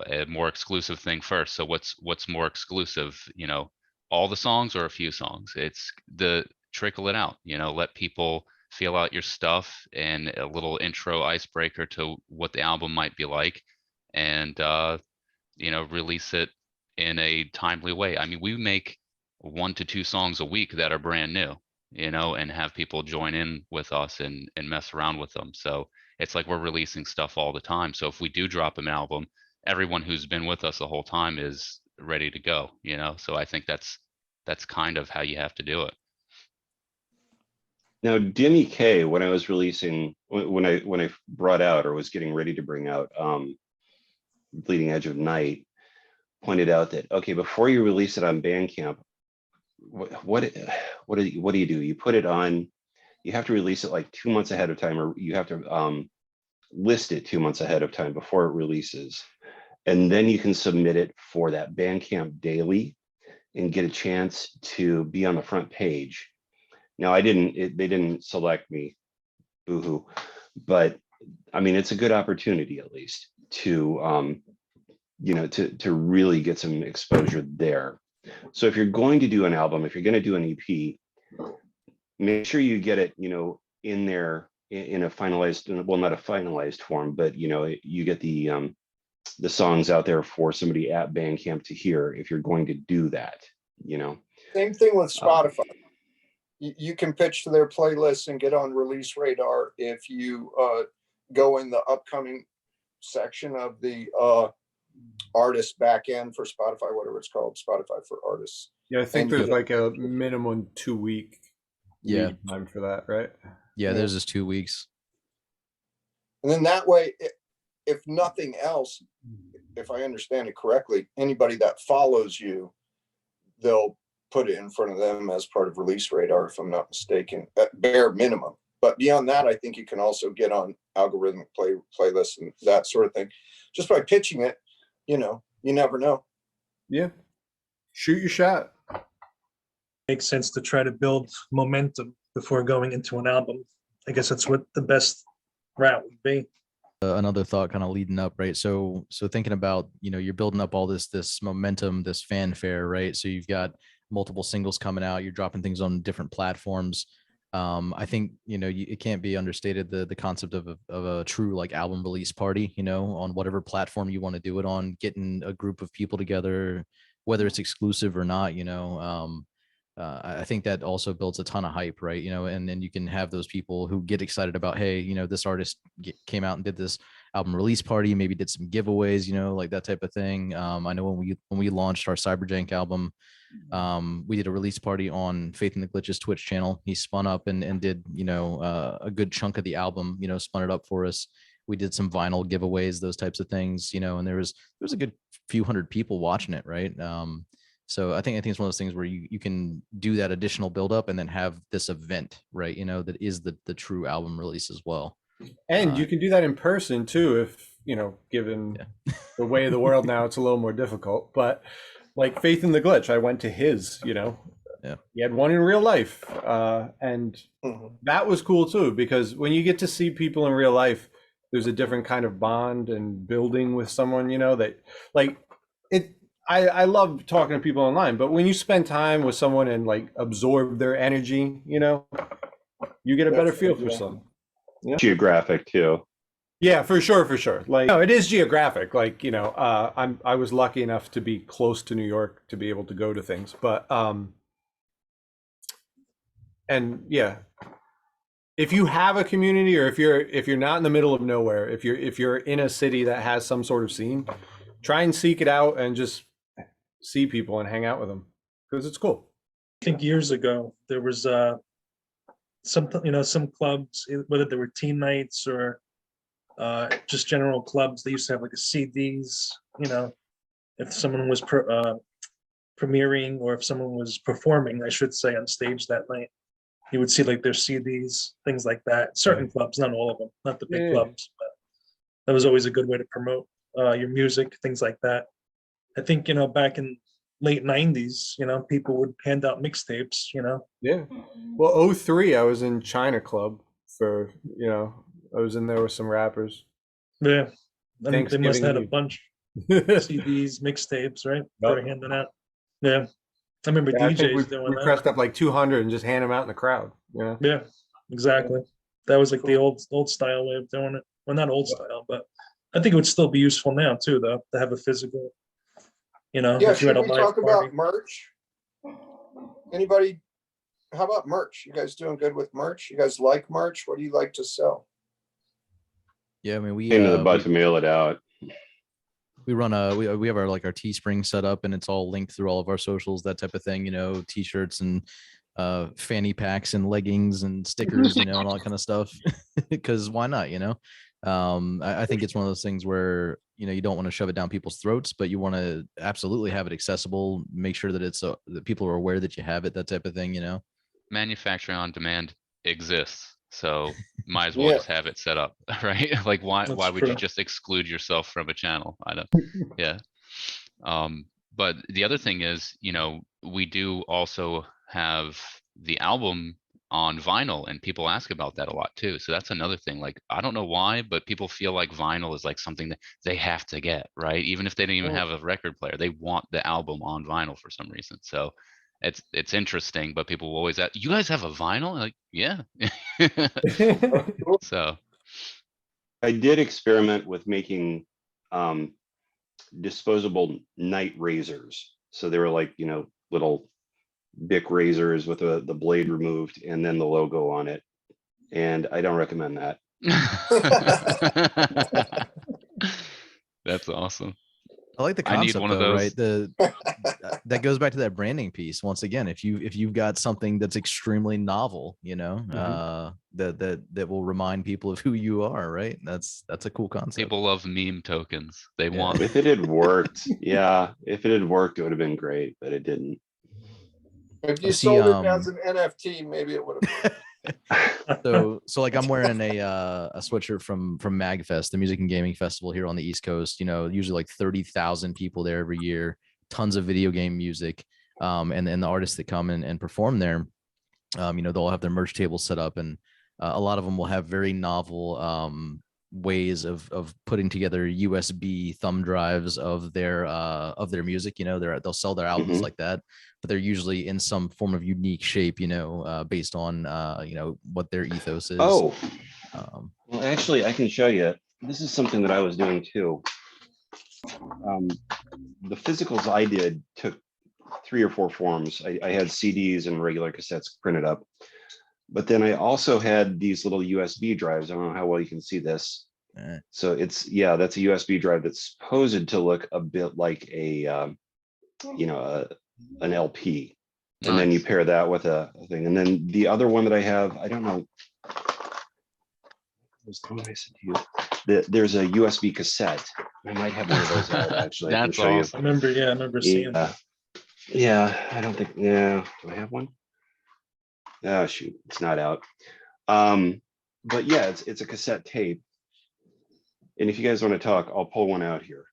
Speaker 4: a more exclusive thing first. So what's more exclusive, you know, all the songs or a few songs? It's the trickle it out, you know, let people feel out your stuff, and a little intro icebreaker to what the album might be like, and you know, release it in a timely way. I mean, we make 1 to 2 songs a week that are brand new, you know, and have people join in with us and mess around with them. So it's like we're releasing stuff all the time. So if we do drop an album, everyone who's been with us the whole time is ready to go, you know. So I think that's kind of how you have to do it.
Speaker 2: Now, Dimi Kaye, when I was releasing, when I brought out or was getting ready to bring out Bleeding Edge of Night, pointed out that, okay, before you release it on Bandcamp, what do you do? You put it on, you have to release it like 2 months ahead of time, or you have to list it 2 months ahead of time before it releases. And then you can submit it for that Bandcamp daily and get a chance to be on the front page. Now, they didn't select me, boohoo, but I mean, it's a good opportunity at least to, to really get some exposure there. So if you're going to do an album, if you're going to do an EP, make sure you get it, in there in a finalized, well, not a finalized form, but you get the songs out there for somebody at Bandcamp to hear if you're going to do that.
Speaker 3: Same thing with Spotify. You can pitch to their playlists and get on Release Radar if you go in the upcoming section of the artist back end for Spotify, whatever it's called, Spotify for Artists.
Speaker 6: Yeah, I think
Speaker 3: And
Speaker 6: there's like a minimum 2 week lead time for that, right?
Speaker 5: Yeah, there's just 2 weeks.
Speaker 3: And then that way, if nothing else, if I understand it correctly, anybody that follows you, they'll put it in front of them as part of Release Radar, if I'm not mistaken, at bare minimum. But beyond that, I think you can also get on algorithmic playlists and that sort of thing. Just by pitching it, you never know.
Speaker 6: Yeah. Shoot your shot.
Speaker 1: Makes sense to try to build momentum before going into an album. I guess that's what the best route would be.
Speaker 5: Another thought kind of leading up, right? So thinking about, you're building up all this momentum, this fanfare, right? So you've got multiple singles coming out, you're dropping things on different platforms. I think, it can't be understated the concept of a true like album release party, on whatever platform you want to do it on, getting a group of people together, whether it's exclusive or not, I think that also builds a ton of hype, right? And then you can have those people who get excited about, hey, this artist came out and did this album release party, maybe did some giveaways, like that type of thing. I know when we launched our Cyberjank album, we did a release party on Faith in the Glitch's Twitch channel. He spun up and did, a good chunk of the album, spun it up for us. We did some vinyl giveaways, those types of things, and there was a good few hundred people watching it, right? So I think it's one of those things where you can do that additional buildup and then have this event, right? That is the true album release as well.
Speaker 6: And you can do that in person too, if, given the way of the world now, it's a little more difficult. But like Faith in the Glitch, I went to his, he had one in real life. And that was cool too, because when you get to see people in real life, there's a different kind of bond and building with someone, that like it. I love talking to people online, but when you spend time with someone and like absorb their energy, you get a better feel for someone. Yeah.
Speaker 2: Geographic too.
Speaker 6: Yeah, for sure. Like, no, it is geographic. Like, I was lucky enough to be close to New York to be able to go to things, but and yeah, if you have a community, or if you're not in the middle of nowhere, if you're in a city that has some sort of scene, try and seek it out and just see people and hang out with them, because it's cool.
Speaker 1: I think years ago there was some clubs, whether they were teen nights or just general clubs, they used to have like a CDs, if someone was premiering, or if someone was performing, I should say, on stage that night, you would see like their CDs, things like that. Certain clubs, not all of them, not the big clubs, but that was always a good way to promote your music, things like that. I think, back in late 90s, people would hand out mixtapes,
Speaker 6: Yeah. Well, 03, I was in China Club for, I was in there with some rappers.
Speaker 1: Yeah. I mean, they must have had a
Speaker 6: Eve.
Speaker 1: bunch CDs, mixtapes, right? They were handing out. Yeah. I remember DJs doing
Speaker 6: we
Speaker 1: that.
Speaker 6: pressed up like 200 and just hand them out in the crowd.
Speaker 1: Yeah, exactly. That was like the old style way of doing it. Well, not old style, but I think it would still be useful now too, though, to have a physical,
Speaker 3: Yeah,
Speaker 1: if you had
Speaker 3: should
Speaker 1: a
Speaker 3: we
Speaker 1: live
Speaker 3: talk
Speaker 1: party.
Speaker 3: about merch? Anybody? How about merch? You guys doing good with merch? You guys like merch? What do you like to sell?
Speaker 5: Yeah, I mean, we
Speaker 2: Into the butt to mail it out.
Speaker 5: we run we have our Teespring set up, and it's all linked through all of our socials, that type of thing, t-shirts and fanny packs and leggings and stickers, and all that kind of stuff, because why not? I think it's one of those things where you don't want to shove it down people's throats, but you want to absolutely have it accessible, make sure that it's that people are aware that you have it, that type of thing.
Speaker 4: Manufacturing on demand exists. So might as well
Speaker 3: Yeah.
Speaker 4: just have it set up, right? Like why
Speaker 1: That's
Speaker 4: would you
Speaker 1: true.
Speaker 4: just exclude yourself from a channel? I don't, yeah. But the other thing is, we do also have the album on vinyl, and people ask about that a lot too. So that's another thing. Like, I don't know why, but people feel like vinyl is like something that they have to get, right? Even if they didn't even have a record player, they want the album on vinyl for some reason. So it's interesting, but people will always ask, you guys have a vinyl? Like, yeah. So
Speaker 2: I did experiment with making disposable night razors. So they were like, little Bic razors with the blade removed and then the logo on it. And I don't recommend that.
Speaker 4: that's awesome.
Speaker 5: I like the
Speaker 4: I need
Speaker 5: concept
Speaker 4: one of
Speaker 5: though,
Speaker 4: those.
Speaker 5: right? That goes back to that branding piece. Once again, if you've got something that's extremely novel, that will remind people of who you are, right? That's a cool concept.
Speaker 4: People love meme tokens. They
Speaker 5: Yeah.
Speaker 4: want.
Speaker 2: If it had worked, if it had worked, it would have been great, but it didn't.
Speaker 3: If you
Speaker 5: see,
Speaker 3: sold it as an NFT, maybe it would have.
Speaker 5: So like I'm wearing a sweatshirt from MagFest, the music and gaming festival here on the East Coast. Usually like 30,000 people there every year, tons of video game music, and the artists that come and perform there, they'll have their merch tables set up, and a lot of them will have very novel ways of putting together USB thumb drives of their music. They'll sell their albums like that, but they're usually in some form of unique shape, based on what their ethos is.
Speaker 2: Oh, well, actually, I can show you. This is something that I was doing too. The physicals I did took 3 or 4 forms. I had CDs and regular cassettes printed up. But then I also had these little USB drives. I don't know how well you can see this. So that's a USB drive that's supposed to look a bit like an LP. And then you pair that with a thing. And then the other one that I have, I don't know. What I said to you? There's a USB cassette. I might have one of those out, actually.
Speaker 4: That's
Speaker 2: I can show
Speaker 4: awesome.
Speaker 1: I remember seeing that.
Speaker 2: Yeah, I don't think, do I have one? Oh, shoot, it's not out. But yeah, it's a cassette tape. And if you guys want to talk, I'll pull one out here.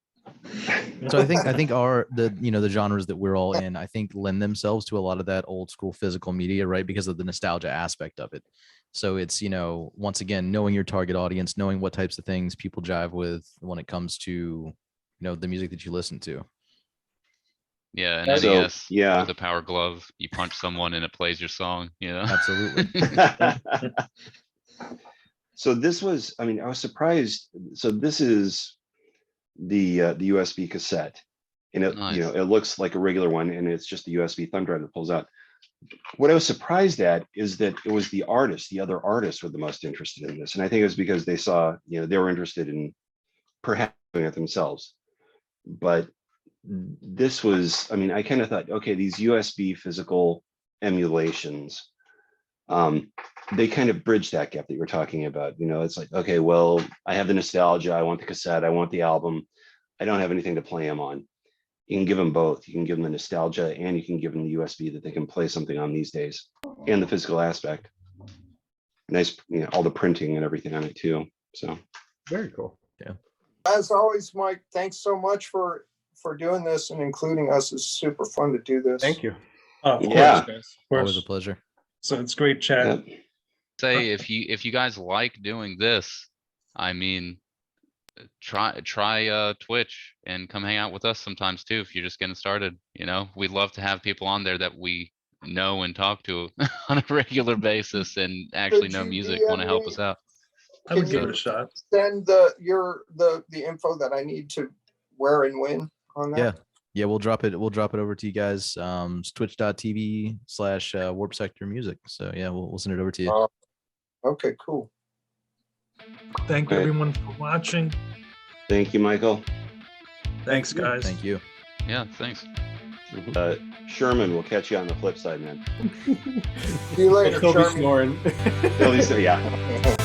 Speaker 5: So I think the genres that we're all in, I think lend themselves to a lot of that old school physical media, right? Because of the nostalgia aspect of it. So it's, once again, knowing your target audience, knowing what types of things people jive with when it comes to, the music that you listen to.
Speaker 4: Yeah, and
Speaker 2: So,
Speaker 4: NES with a power glove, you punch someone and it plays your song,
Speaker 5: Absolutely.
Speaker 2: So this was, I was surprised. So this is the USB cassette, and it
Speaker 4: Nice.
Speaker 2: it looks like a regular one, and it's just the USB thumb drive that pulls out. What I was surprised at is that it was the other artists were the most interested in this, and I think it was because they saw, they were interested in perhaps doing it themselves. But this was, I kind of thought, okay, these USB physical emulations, they kind of bridge that gap that you were talking about. It's like, okay, well, I have the nostalgia, I want the cassette, I want the album, I don't have anything to play them on. You can give them both. You can give them the nostalgia, and you can give them the USB that they can play something on these days, and the physical aspect. Nice, all the printing and everything on it too. So
Speaker 6: very cool.
Speaker 5: Yeah.
Speaker 3: As always, Mike, thanks so much for doing this and including us. It's super fun to do this.
Speaker 6: Thank you.
Speaker 1: Oh, of course,
Speaker 2: Yeah.
Speaker 1: guys. Of
Speaker 5: Always a
Speaker 1: course.
Speaker 5: pleasure.
Speaker 1: So it's great chat.
Speaker 2: Yep.
Speaker 4: Say if you guys like doing this, try Twitch and come hang out with us sometimes too if you're just getting started. We'd love to have people on there that we know and talk to on a regular basis and actually know music, want to help us out.
Speaker 1: I would
Speaker 3: Can
Speaker 1: give
Speaker 3: you
Speaker 1: it a shot.
Speaker 3: Send the info that I need to where and when on that.
Speaker 5: Yeah, we'll drop it over to you guys. It's twitch.tv/Warpsektor music. So yeah, we'll send it over to you.
Speaker 3: Okay, cool.
Speaker 1: Thank everyone for watching.
Speaker 2: Thank you, Michael.
Speaker 1: Thanks, guys.
Speaker 5: Thank you.
Speaker 4: Yeah, thanks.
Speaker 2: Sherman, we'll catch you on the flip side, man.
Speaker 3: See you later,
Speaker 6: He'll be
Speaker 3: Sherman.
Speaker 6: snoring.
Speaker 2: At least, yeah.